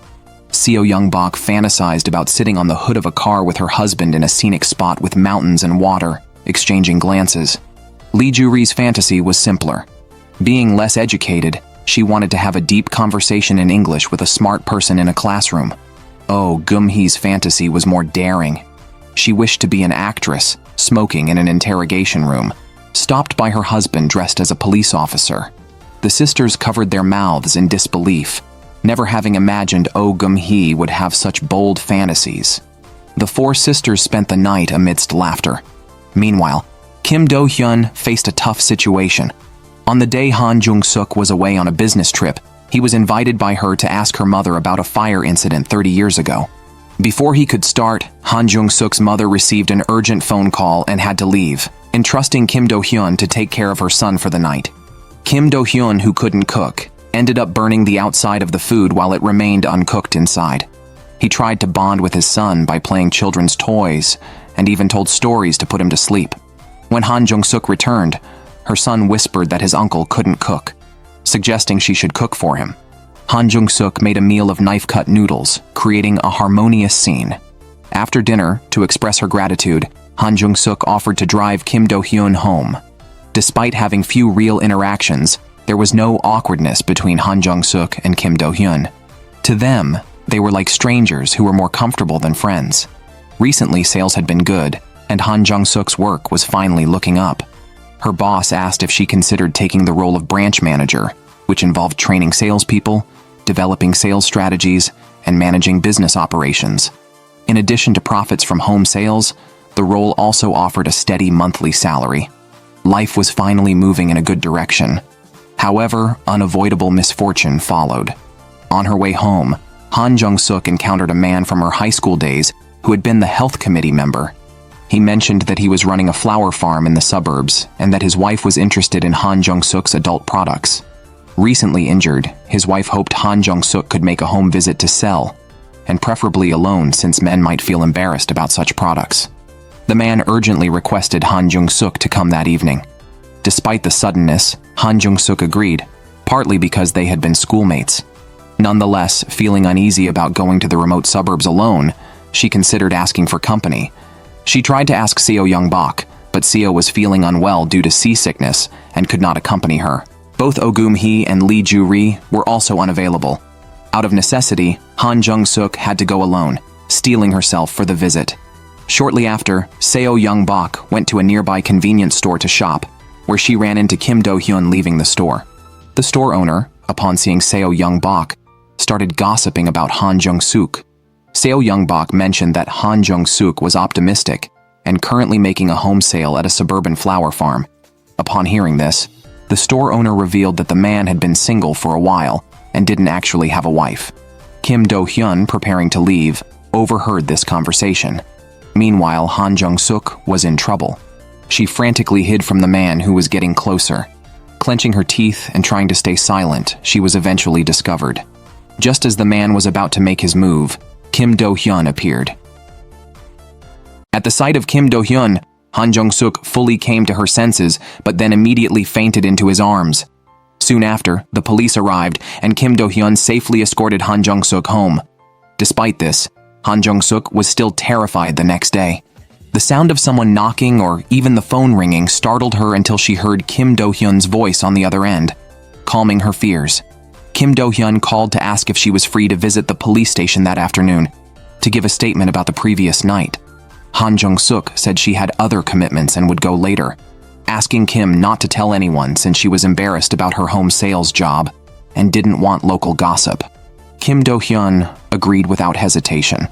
Seo Youngbok fantasized about sitting on the hood of a car with her husband in a scenic spot with mountains and water, exchanging glances. Lee Ju-ri's fantasy was simpler. Being less educated, she wanted to have a deep conversation in English with a smart person in a classroom. Oh Gyum-hee's fantasy was more daring. She wished to be an actress, smoking in an interrogation room, stopped by her husband dressed as a police officer. The sisters covered their mouths in disbelief, never having imagined Oh Gyum-hee would have such bold fantasies. The four sisters spent the night amidst laughter. Meanwhile, Kim Do-hyun faced a tough situation. On the day Han Jung-suk was away on a business trip, he was invited by her to ask her mother about a fire incident 30 years ago. Before he could start, Han Jung-suk's mother received an urgent phone call and had to leave, entrusting Kim Do-hyun to take care of her son for the night. Kim Do-hyun, who couldn't cook, ended up burning the outside of the food while it remained uncooked inside. He tried to bond with his son by playing children's toys and even told stories to put him to sleep. When Han Jung-suk returned, her son whispered that his uncle couldn't cook, suggesting she should cook for him. Han Jung-suk made a meal of knife-cut noodles, creating a harmonious scene. After dinner, to express her gratitude, Han Jung-suk offered to drive Kim Do-hyun home. Despite having few real interactions, there was no awkwardness between Han Jung-suk and Kim Do-hyun. To them, they were like strangers who were more comfortable than friends. Recently, sales had been good, and Han Jung-suk's work was finally looking up. Her boss asked if she considered taking the role of branch manager, which involved training salespeople, developing sales strategies, and managing business operations. In addition to profits from home sales, the role also offered a steady monthly salary. Life was finally moving in a good direction. However, unavoidable misfortune followed. On her way home, Han Jung-suk encountered a man from her high school days who had been the health committee member. He mentioned that he was running a flower farm in the suburbs and that his wife was interested in Han Jung-suk's adult products. Recently injured, his wife hoped Han Jung-suk could make a home visit to sell, and preferably alone since men might feel embarrassed about such products. The man urgently requested Han Jung-suk to come that evening. Despite the suddenness, Han Jung-suk agreed, partly because they had been schoolmates. Nonetheless, feeling uneasy about going to the remote suburbs alone, she considered asking for company. She tried to ask Seo Youngbok, but Seo was feeling unwell due to seasickness and could not accompany her. Both Oh Gyum-hee and Lee Ju-ri were also unavailable. Out of necessity, Han Jung-suk had to go alone, steeling herself for the visit. Shortly after, Seo Youngbok went to a nearby convenience store to shop, where she ran into Kim Do-hyun leaving the store. The store owner, upon seeing Seo Youngbok, started gossiping about Han Jung-suk. Seo Youngbok mentioned that Han Jung-suk was optimistic and currently making a home sale at a suburban flower farm. Upon hearing this, the store owner revealed that the man had been single for a while and didn't actually have a wife. Kim Do-hyun, preparing to leave, overheard this conversation. Meanwhile, Han Jung-suk was in trouble. She frantically hid from the man who was getting closer. Clenching her teeth and trying to stay silent, she was eventually discovered. Just as the man was about to make his move, Kim Do-hyun appeared. At the sight of Kim Do-hyun, Han Jung-suk fully came to her senses, but then immediately fainted into his arms. Soon after, the police arrived, and Kim Do-hyun safely escorted Han Jung-suk home. Despite this, Han Jung-suk was still terrified the next day. The sound of someone knocking or even the phone ringing startled her until she heard Kim Do-hyun's voice on the other end. Calming her fears, Kim Do-hyun called to ask if she was free to visit the police station that afternoon to give a statement about the previous night. Han Jung-suk said she had other commitments and would go later, asking Kim not to tell anyone since she was embarrassed about her home sales job and didn't want local gossip. Kim Do-hyun agreed without hesitation.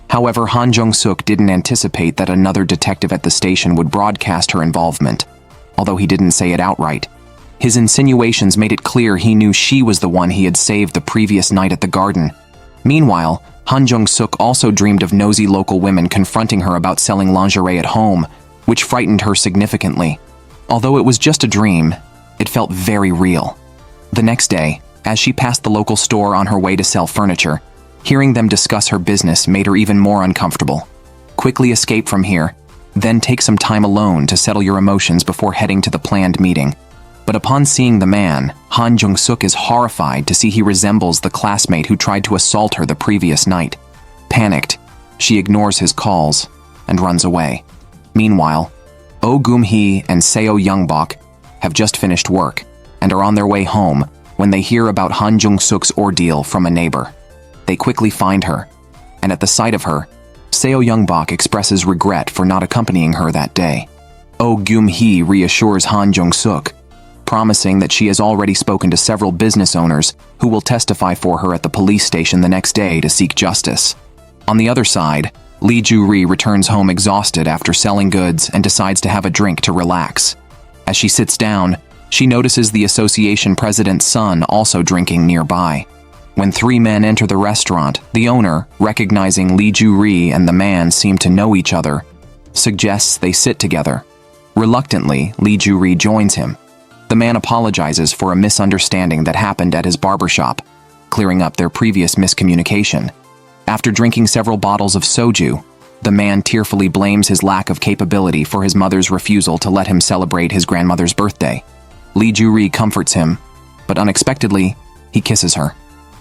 However, Han Jung-suk didn't anticipate that another detective at the station would broadcast her involvement, although he didn't say it outright. His insinuations made it clear he knew she was the one he had saved the previous night at the garden. Meanwhile, Han Jung-suk also dreamed of nosy local women confronting her about selling lingerie at home, which frightened her significantly. Although it was just a dream, it felt very real. The next day, as she passed the local store on her way to sell furniture, hearing them discuss her business made her even more uncomfortable. Quickly escape from here, then take some time alone to settle your emotions before heading to the planned meeting. But upon seeing the man, Han Jung-suk is horrified to see he resembles the classmate who tried to assault her the previous night. Panicked, she ignores his calls and runs away. Meanwhile, Oh Gum-hee and Seo Youngbok have just finished work and are on their way home when they hear about Han Jung-suk's ordeal from a neighbor. They quickly find her, and at the sight of her, Seo Youngbok expresses regret for not accompanying her that day. Oh Gum-hee reassures Han Jung-suk, promising that she has already spoken to several business owners who will testify for her at the police station the next day to seek justice. On the other side, Lee Ju-ri returns home exhausted after selling goods and decides to have a drink to relax. As she sits down, she notices the association president's son also drinking nearby. When three men enter the restaurant, the owner, recognizing Lee Ju-ri and the man seem to know each other, suggests they sit together. Reluctantly, Lee Ju-ri joins him. The man apologizes for a misunderstanding that happened at his barbershop, clearing up their previous miscommunication. After drinking several bottles of soju, the man tearfully blames his lack of capability for his mother's refusal to let him celebrate his grandmother's birthday. Lee Ju-ri comforts him, but unexpectedly, he kisses her.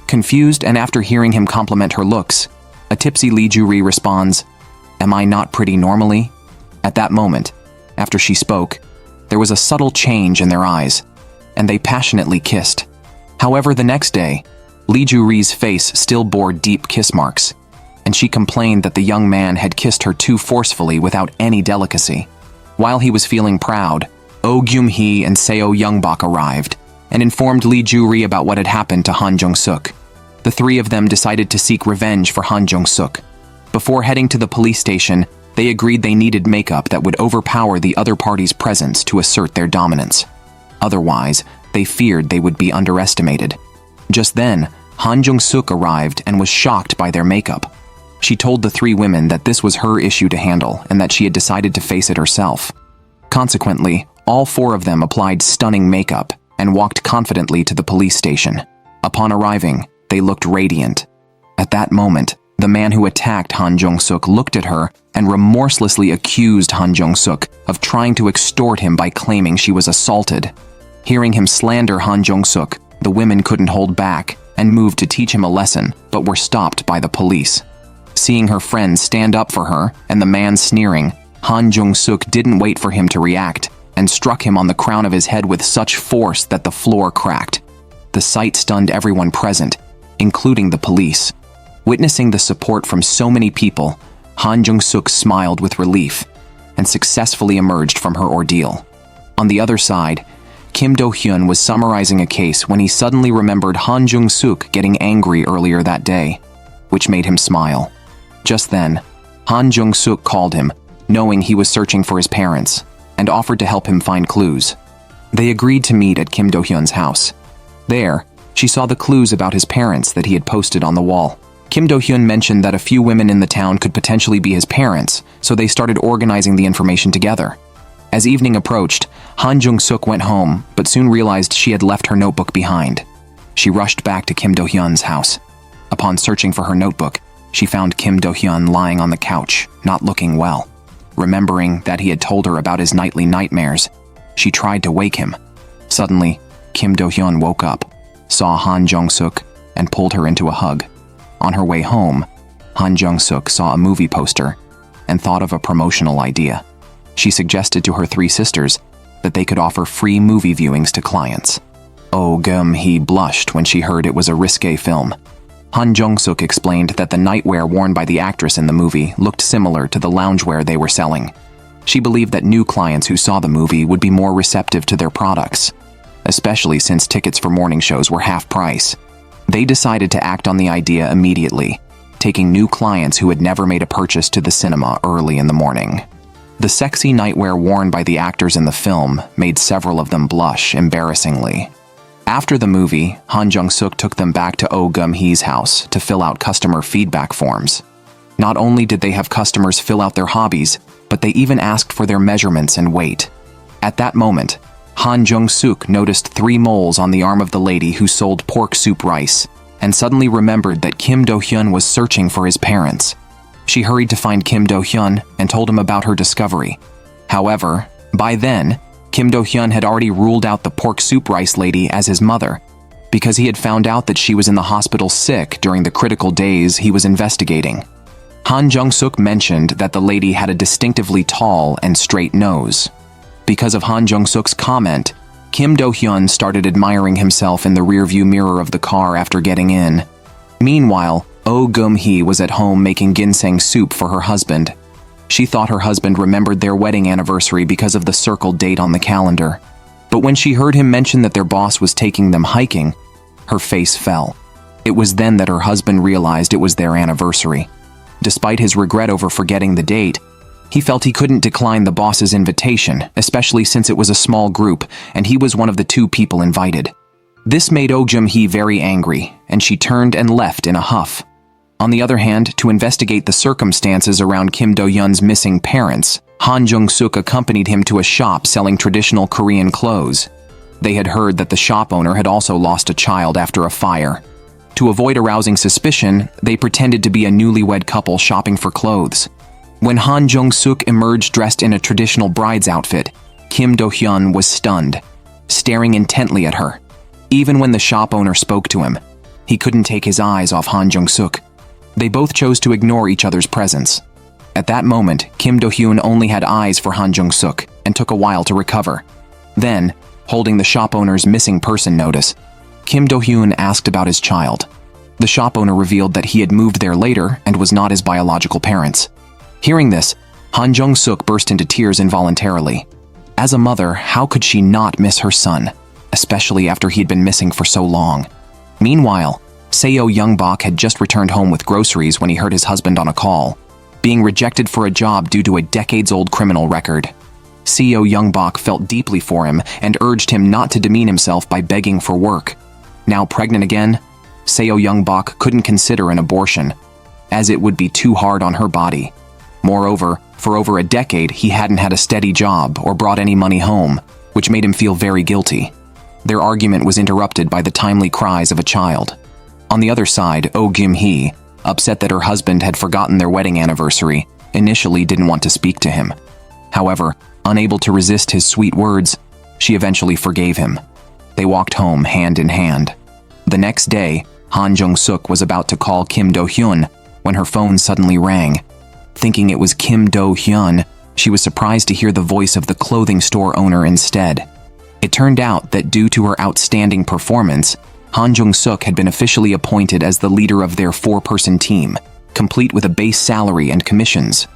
Confused and after hearing him compliment her looks, a tipsy Lee Ju-ri responds, "Am I not pretty normally?" At that moment, after she spoke, there was a subtle change in their eyes, and they passionately kissed. However, the next day, Lee Ju-ri's face still bore deep kiss marks, and she complained that the young man had kissed her too forcefully without any delicacy. While he was feeling proud, Oh Gyum-hee and Seo Youngbok arrived and informed Lee Ju-ri about what had happened to Han Jung-suk. The three of them decided to seek revenge for Han Jung-suk. Before heading to the police station, they agreed they needed makeup that would overpower the other party's presence to assert their dominance. Otherwise, they feared they would be underestimated. Just then, Han Jung-suk arrived and was shocked by their makeup. She told the three women that this was her issue to handle and that she had decided to face it herself. Consequently, all four of them applied stunning makeup and walked confidently to the police station. Upon arriving, they looked radiant. At that moment, the man who attacked Han Jung-suk looked at her and remorselessly accused Han Jung-suk of trying to extort him by claiming she was assaulted. Hearing him slander Han Jung-suk, the women couldn't hold back and moved to teach him a lesson, but were stopped by the police. Seeing her friends stand up for her and the man sneering, Han Jung-suk didn't wait for him to react and struck him on the crown of his head with such force that the floor cracked. The sight stunned everyone present, including the police. Witnessing the support from so many people, Han Jung-suk smiled with relief and successfully emerged from her ordeal. On the other side, Kim Do-hyun was summarizing a case when he suddenly remembered Han Jung-suk getting angry earlier that day, which made him smile. Just then, Han Jung-suk called him, knowing he was searching for his parents, and offered to help him find clues. They agreed to meet at Kim Do-hyun's house. There, she saw the clues about his parents that he had posted on the wall. Kim Do-hyun mentioned that a few women in the town could potentially be his parents, so they started organizing the information together. As evening approached, Han Jung-suk went home, but soon realized she had left her notebook behind. She rushed back to Kim Do-hyun's house. Upon searching for her notebook, she found Kim Do-hyun lying on the couch, not looking well. Remembering that he had told her about his nightly nightmares, she tried to wake him. Suddenly, Kim Do-hyun woke up, saw Han Jung-suk, and pulled her into a hug. On her way home, Han Jung-suk saw a movie poster and thought of a promotional idea. She suggested to her three sisters that they could offer free movie viewings to clients. Oh Gum-hee blushed when she heard it was a risque film. Han Jung-suk explained that the nightwear worn by the actress in the movie looked similar to the loungewear they were selling. She believed that new clients who saw the movie would be more receptive to their products, especially since tickets for morning shows were half price. They decided to act on the idea immediately, taking new clients who had never made a purchase to the cinema early in the morning. The sexy nightwear worn by the actors in the film made several of them blush embarrassingly. After the movie, Han Jung-suk took them back to Oh Gum-hee's house to fill out customer feedback forms. Not only did they have customers fill out their hobbies, but they even asked for their measurements and weight. At that moment, Han Jung-suk noticed 3 moles on the arm of the lady who sold pork soup rice, and suddenly remembered that Kim Do-hyun was searching for his parents. She hurried to find Kim Do-hyun and told him about her discovery. However, by then, Kim Do-hyun had already ruled out the pork soup rice lady as his mother, because he had found out that she was in the hospital sick during the critical days he was investigating. Han Jung-suk mentioned that the lady had a distinctively tall and straight nose. Because of Han Jung-suk's comment, Kim Do-hyun started admiring himself in the rearview mirror of the car after getting in. Meanwhile, Oh Gum-hee was at home making ginseng soup for her husband. She thought her husband remembered their wedding anniversary because of the circled date on the calendar. But when she heard him mention that their boss was taking them hiking, her face fell. It was then that her husband realized it was their anniversary. Despite his regret over forgetting the date, he felt he couldn't decline the boss's invitation, especially since it was a small group and he was one of the 2 people invited. This made Oh Gum-hee very angry, and she turned and left in a huff. On the other hand, to investigate the circumstances around Kim Do-hyun's missing parents, Han Jung-suk accompanied him to a shop selling traditional Korean clothes. They had heard that the shop owner had also lost a child after a fire. To avoid arousing suspicion, they pretended to be a newlywed couple shopping for clothes. When Han Jung-suk emerged dressed in a traditional bride's outfit, Kim Do-hyun was stunned, staring intently at her. Even when the shop owner spoke to him, he couldn't take his eyes off Han Jung-suk. They both chose to ignore each other's presence. At that moment, Kim Do-hyun only had eyes for Han Jung-suk and took a while to recover. Then, holding the shop owner's missing person notice, Kim Do-hyun asked about his child. The shop owner revealed that he had moved there later and was not his biological parents. Hearing this, Han Jung-suk burst into tears involuntarily. As a mother, how could she not miss her son, especially after he had been missing for so long? Meanwhile, Seo Young-bok had just returned home with groceries when he heard his husband on a call, being rejected for a job due to a decades-old criminal record. Seo Young-bok felt deeply for him and urged him not to demean himself by begging for work. Now pregnant again, Seo Young-bok couldn't consider an abortion, as it would be too hard on her body. Moreover, for over a decade he hadn't had a steady job or brought any money home, which made him feel very guilty. Their argument was interrupted by the timely cries of a child. On the other side, Oh Gum-hee, upset that her husband had forgotten their wedding anniversary, initially didn't want to speak to him. However, unable to resist his sweet words, she eventually forgave him. They walked home hand in hand. The next day, Han Jung-suk was about to call Kim Do-hyun when her phone suddenly rang. Thinking it was Kim Do-hyun, she was surprised to hear the voice of the clothing store owner instead. It turned out that due to her outstanding performance, Han Jung-suk had been officially appointed as the leader of their 4-person team, complete with a base salary and commissions.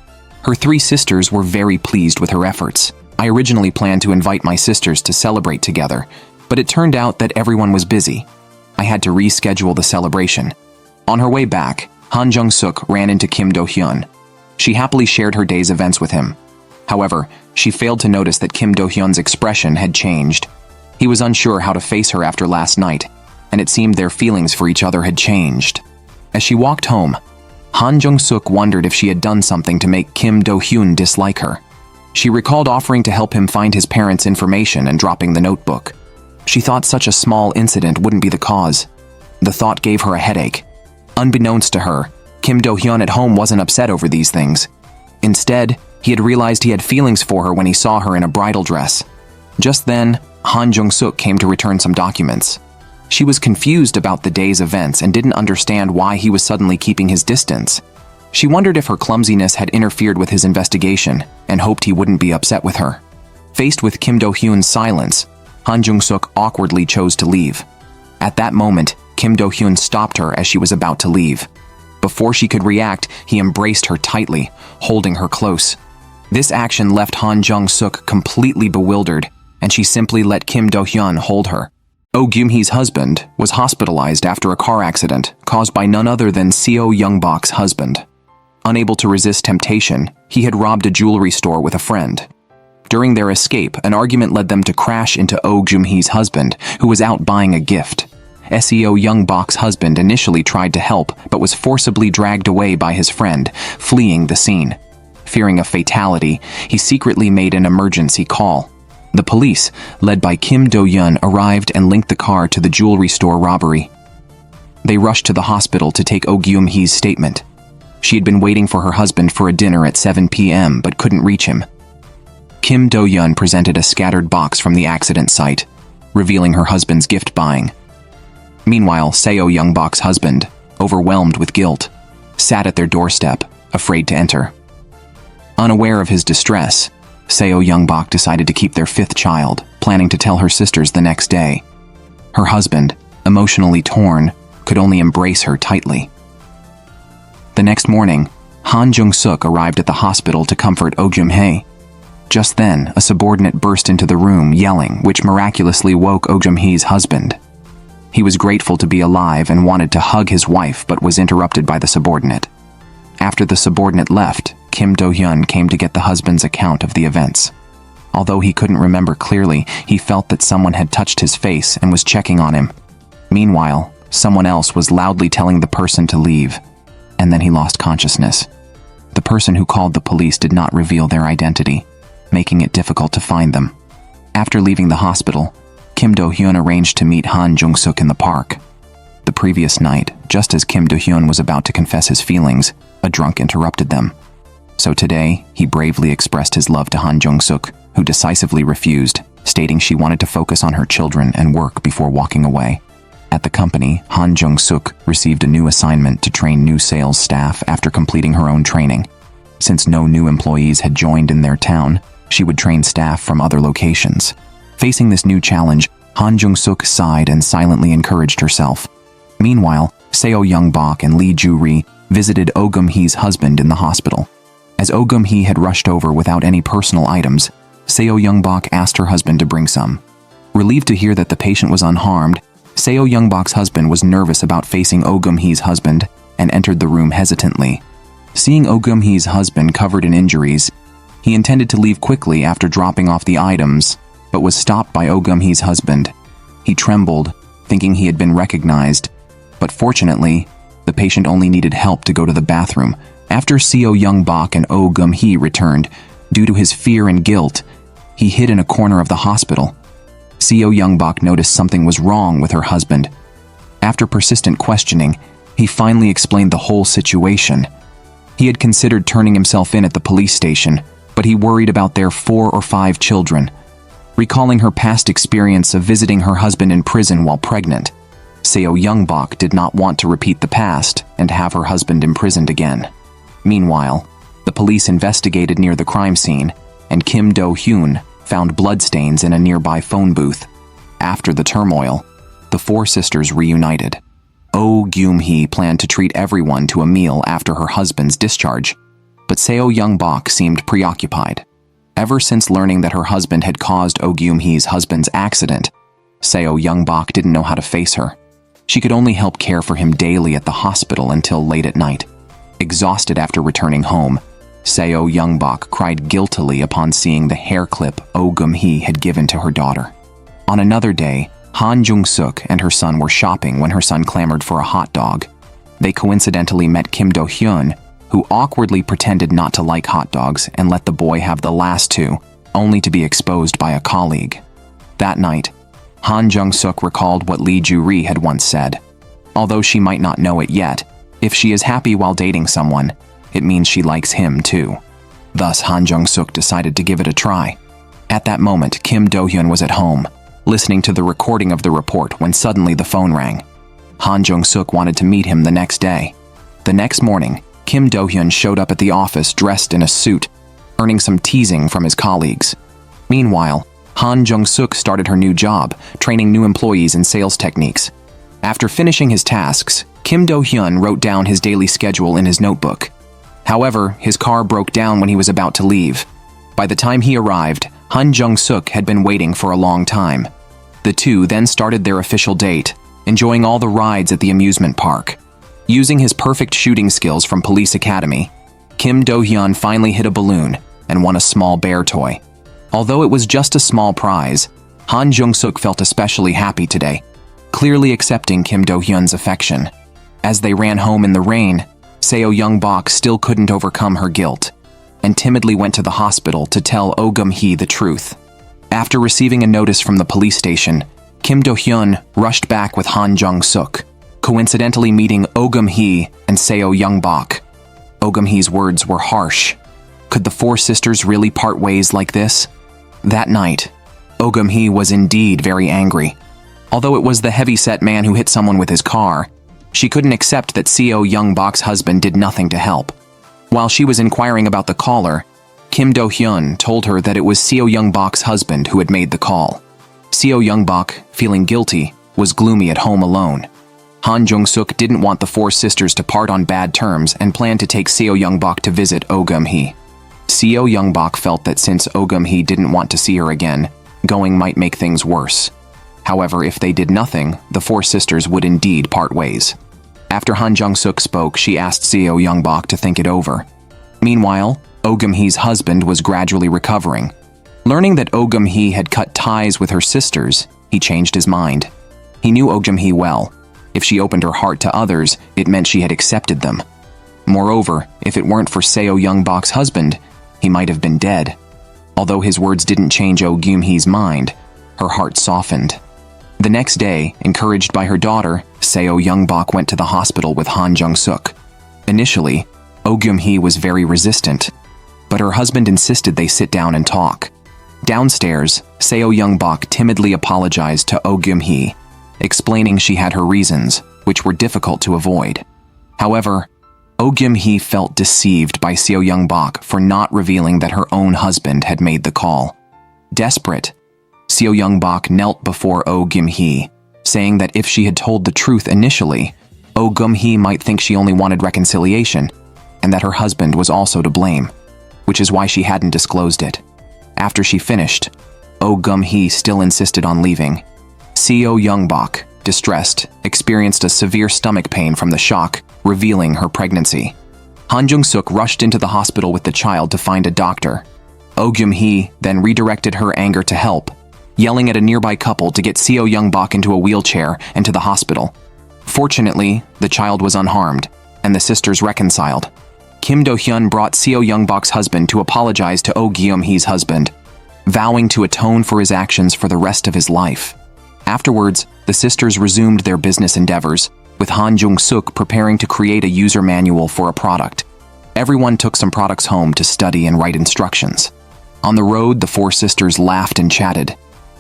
Her 3 sisters were very pleased with her efforts. I originally planned to invite my sisters to celebrate together, but it turned out that everyone was busy. I had to reschedule the celebration. On her way back, Han Jung-suk ran into Kim Do-hyun. She happily shared her day's events with him. However, she failed to notice that Kim Do-hyun's expression had changed. He was unsure how to face her after last night, and it seemed their feelings for each other had changed. As she walked home, Han Jung-suk wondered if she had done something to make Kim Do-hyun dislike her. She recalled offering to help him find his parents' information and dropping the notebook. She thought such a small incident wouldn't be the cause. The thought gave her a headache. Unbeknownst to her, Kim Do-hyun at home wasn't upset over these things. Instead, he had realized he had feelings for her when he saw her in a bridal dress. Just then, Han Jung-suk came to return some documents. She was confused about the day's events and didn't understand why he was suddenly keeping his distance. She wondered if her clumsiness had interfered with his investigation and hoped he wouldn't be upset with her. Faced with Kim Do-hyun's silence, Han Jung-suk awkwardly chose to leave. At that moment, Kim Do-hyun stopped her as she was about to leave. Before she could react, he embraced her tightly, holding her close. This action left Han Jung-suk completely bewildered, and she simply let Kim Do-hyun hold her. Oh Gyum-hee's husband was hospitalized after a car accident caused by none other than Seo Young-bak's husband. Unable to resist temptation, he had robbed a jewelry store with a friend. During their escape, an argument led them to crash into Oh Gyum-hee's husband, who was out buying a gift. Seo Young-bak's husband initially tried to help, but was forcibly dragged away by his friend, fleeing the scene. Fearing a fatality, he secretly made an emergency call. The police, led by Kim Do-hyun, arrived and linked the car to the jewelry store robbery. They rushed to the hospital to take Oh Gyum-hee's statement. She had been waiting for her husband for a dinner at 7 p.m. but couldn't reach him. Kim Do-hyun presented a scattered box from the accident site, revealing her husband's gift buying. Meanwhile, Seo Young-bak's husband, overwhelmed with guilt, sat at their doorstep, afraid to enter. Unaware of his distress, Seo Young-bak decided to keep their fifth child, planning to tell her sisters the next day. Her husband, emotionally torn, could only embrace her tightly. The next morning, Han Jung-suk arrived at the hospital to comfort Oh Gyum-hee. Just then, a subordinate burst into the room yelling, which miraculously woke Oh Gyum-hee's husband. He was grateful to be alive and wanted to hug his wife but was interrupted by the subordinate. After the subordinate left, Kim Do-hyun came to get the husband's account of the events. Although he couldn't remember clearly, he felt that someone had touched his face and was checking on him. Meanwhile, someone else was loudly telling the person to leave, and then he lost consciousness. The person who called the police did not reveal their identity, making it difficult to find them. After leaving the hospital, Kim Do-hyun arranged to meet Han Jung-suk in the park. The previous night, just as Kim Do-hyun was about to confess his feelings, a drunk interrupted them. So today, he bravely expressed his love to Han Jung-suk, who decisively refused, stating she wanted to focus on her children and work before walking away. At the company, Han Jung-suk received a new assignment to train new sales staff after completing her own training. Since no new employees had joined in their town, she would train staff from other locations. Facing this new challenge, Han Jung-suk sighed and silently encouraged herself. Meanwhile, Seo Young-bak and Lee Ju-ri visited Oh Gyum-hee's husband in the hospital. As Oh Gyum-hee had rushed over without any personal items, Seo Young-bak asked her husband to bring some. Relieved to hear that the patient was unharmed, Seo Young-bak's husband was nervous about facing Oh Gyum-hee's husband and entered the room hesitantly. Seeing Oh Gyum-hee's husband covered in injuries, he intended to leave quickly after dropping off the items, but was stopped by Oh Gyum-hee's husband. He trembled, thinking he had been recognized, but fortunately, the patient only needed help to go to the bathroom. After Seo Young-bak and Oh Gyum-hee returned, due to his fear and guilt, he hid in a corner of the hospital. Seo Young-bak noticed something was wrong with her husband. After persistent questioning, he finally explained the whole situation. He had considered turning himself in at the police station, but he worried about their 4 or 5 children. Recalling her past experience of visiting her husband in prison while pregnant, Seo Young-bak did not want to repeat the past and have her husband imprisoned again. Meanwhile, the police investigated near the crime scene, and Kim Do-hyun found bloodstains in a nearby phone booth. After the turmoil, the 4 sisters reunited. Oh Gyum-hee planned to treat everyone to a meal after her husband's discharge, but Seo Young-bak seemed preoccupied. Ever since learning that her husband had caused Oh Gyum-hee's husband's accident, Seo Young-bak didn't know how to face her. She could only help care for him daily at the hospital until late at night. Exhausted after returning home, Seo Young-bak cried guiltily upon seeing the hair clip Oh Gyum-hee had given to her daughter. On another day, Han Jung-suk and her son were shopping when her son clamored for a hot dog. They coincidentally met Kim Do-hyun, who awkwardly pretended not to like hot dogs and let the boy have the last 2, only to be exposed by a colleague. That night, Han Jung-suk recalled what Lee Ju-ri had once said. Although she might not know it yet, If she is happy while dating someone, it means she likes him too. Thus, Han Jung-suk decided to give it a try. At that moment, Kim Do-hyun was at home, listening to the recording of the report when suddenly the phone rang. Han Jung-suk wanted to meet him the next day. The next morning, Kim Do-hyun showed up at the office dressed in a suit, earning some teasing from his colleagues. Meanwhile, Han Jung-suk started her new job, training new employees in sales techniques. After finishing his tasks, Kim Do-hyun wrote down his daily schedule in his notebook. However, his car broke down when he was about to leave. By the time he arrived, Han Jung-suk had been waiting for a long time. The two then started their official date, enjoying all the rides at the amusement park. Using his perfect shooting skills from Police Academy, Kim Do-hyun finally hit a balloon and won a small bear toy. Although it was just a small prize, Han Jung-suk felt especially happy today, clearly accepting Kim Do-hyun's affection. As they ran home in the rain, Seo Young-bok still couldn't overcome her guilt, and timidly went to the hospital to tell Oh Gum-hee the truth. After receiving a notice from the police station, Kim Do-hyun rushed back with Han Jung-suk, coincidentally meeting Oh Gum-hee and Seo Young-bok. Oh Gum-hee's words were harsh. Could the four sisters really part ways like this? That night, Oh Gum-hee was indeed very angry. Although it was the heavy-set man who hit someone with his car, she couldn't accept that Seo Young-bok's husband did nothing to help. While she was inquiring about the caller, Kim Do-hyun told her that it was Seo Young-bok's husband who had made the call. Seo Young-bok, feeling guilty, was gloomy at home alone. Han Jung-suk didn't want the four sisters to part on bad terms and planned to take Seo Young-bok to visit Oh Gum-hee. Seo Young-bok felt that since Oh Gum-hee didn't want to see her again, going might make things worse. However, if they did nothing, the four sisters would indeed part ways. After Han Jung-suk spoke, she asked Seo Young-bok to think it over. Meanwhile, Oh Gum-hee's husband was gradually recovering. Learning that Oh Gum-hee had cut ties with her sisters, he changed his mind. He knew Oh Gum-hee well. If she opened her heart to others, it meant she had accepted them. Moreover, if it weren't for Seo Young-bok's husband, he might have been dead. Although his words didn't change Oh Gum-hee's mind, her heart softened. The next day, encouraged by her daughter, Seo Young-bok went to the hospital with Han Jung-suk. Initially, Oh Gum-hee was very resistant, but her husband insisted they sit down and talk. Downstairs, Seo Young-bok timidly apologized to Oh Gum-hee, explaining she had her reasons, which were difficult to avoid. However, Oh Gum-hee felt deceived by Seo Young-bok for not revealing that her own husband had made the call. Desperate, Seo Young-bok knelt before Oh Gum-hee, saying that if she had told the truth initially, Oh Gum-hee might think she only wanted reconciliation, and that her husband was also to blame, which is why she hadn't disclosed it. After she finished, Oh Gum-hee still insisted on leaving. Seo Young-bok, distressed, experienced a severe stomach pain from the shock, revealing her pregnancy. Han Jung-suk rushed into the hospital with the child to find a doctor. Oh Gum-hee then redirected her anger to help, yelling at a nearby couple to get Seo Young-bok into a wheelchair and to the hospital. Fortunately, the child was unharmed, and the sisters reconciled. Kim Do-hyun brought Seo Young-bok's husband to apologize to Oh Gum-hee's husband, vowing to atone for his actions for the rest of his life. Afterwards, the sisters resumed their business endeavors, with Han Jung-suk preparing to create a user manual for a product. Everyone took some products home to study and write instructions. On the road, the four sisters laughed and chatted.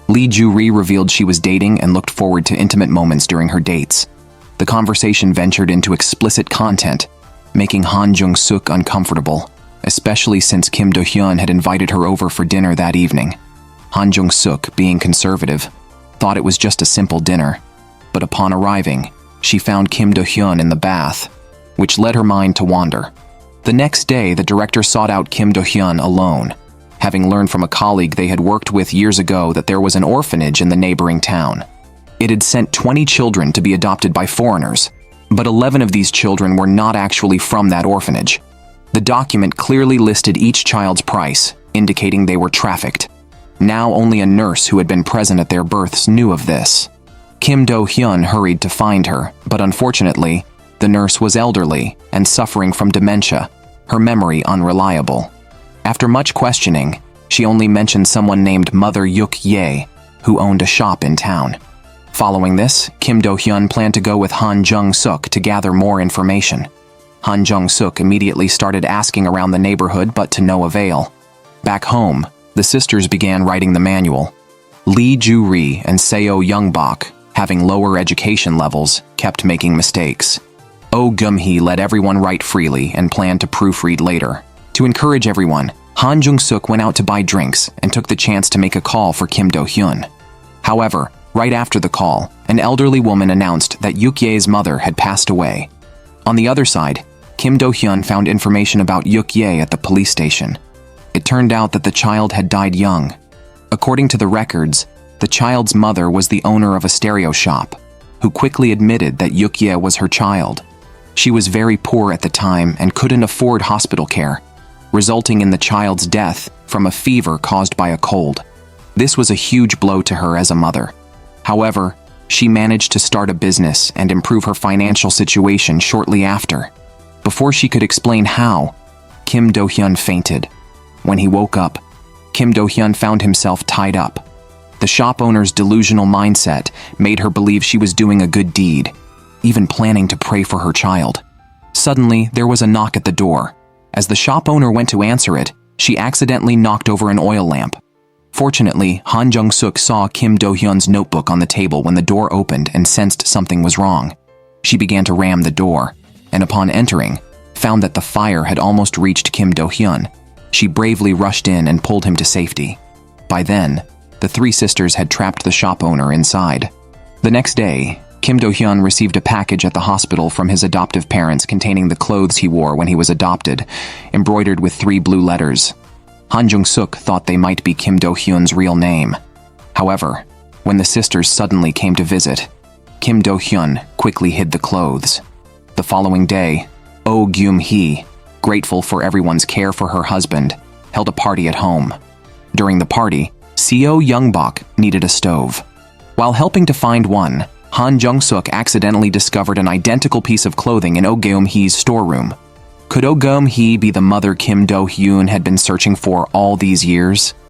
Lee Ju-ri revealed she was dating and looked forward to intimate moments during her dates. The conversation ventured into explicit content, making Han Jung-suk uncomfortable, especially since Kim Do-hyun had invited her over for dinner that evening. Han Jung-suk, being conservative, thought it was just a simple dinner, but upon arriving, she found Kim Do-hyun in the bath, which led her mind to wander. The next day, the director sought out Kim Do-hyun alone, having learned from a colleague they had worked with years ago that there was an orphanage in the neighboring town. It had sent 20 children to be adopted by foreigners, but 11 of these children were not actually from that orphanage. The document clearly listed each child's price, indicating they were trafficked. Now only a nurse who had been present at their births knew of this. Kim Do-hyun hurried to find her, but unfortunately, the nurse was elderly and suffering from dementia, her memory unreliable. After much questioning, she only mentioned someone named Mother Yuk Ye, who owned a shop in town. Following this, Kim Do-hyun planned to go with Han Jung-suk to gather more information. Han Jung-suk immediately started asking around the neighborhood, but to no avail. Back home, the sisters began writing the manual. Lee Ju-ri and Seo Young-bok, having lower education levels, kept making mistakes. Oh Gum-hee let everyone write freely and planned to proofread later. To encourage everyone, Han Jung-suk went out to buy drinks and took the chance to make a call for Kim Do-hyun. However, right after the call, an elderly woman announced that Yuk-ye's mother had passed away. On the other side, Kim Do-hyun found information about Yuk-ye at the police station. It turned out that the child had died young. According to the records, the child's mother was the owner of a stereo shop, who quickly admitted that Yuk-ye was her child. She was very poor at the time and couldn't afford hospital care, resulting in the child's death from a fever caused by a cold. This was a huge blow to her as a mother. However, she managed to start a business and improve her financial situation shortly after. Before she could explain how, Kim Do-hyun fainted. When he woke up, Kim Do-hyun found himself tied up. The shop owner's delusional mindset made her believe she was doing a good deed, even planning to pray for her child. Suddenly, there was a knock at the door. As the shop owner went to answer it, she accidentally knocked over an oil lamp. Fortunately, Han Jung-suk saw Kim Do-hyun's notebook on the table when the door opened and sensed something was wrong. She began to ram the door, and upon entering, found that the fire had almost reached Kim Do-hyun. She bravely rushed in and pulled him to safety. By then, the three sisters had trapped the shop owner inside. The next day, Kim Do-hyun received a package at the hospital from his adoptive parents containing the clothes he wore when he was adopted, embroidered with 3 blue letters. Han Jung-suk thought they might be Kim Do-hyun's real name. However, when the sisters suddenly came to visit, Kim Do-hyun quickly hid the clothes. The following day, Oh Gyum-hee, grateful for everyone's care for her husband, held a party at home. During the party, Seo Young-bok needed a stove. While helping to find one, Han Jung-suk accidentally discovered an identical piece of clothing in Oh Gyum-hee's storeroom. Could Oh Gyum-hee be the mother Kim Do-hyun had been searching for all these years?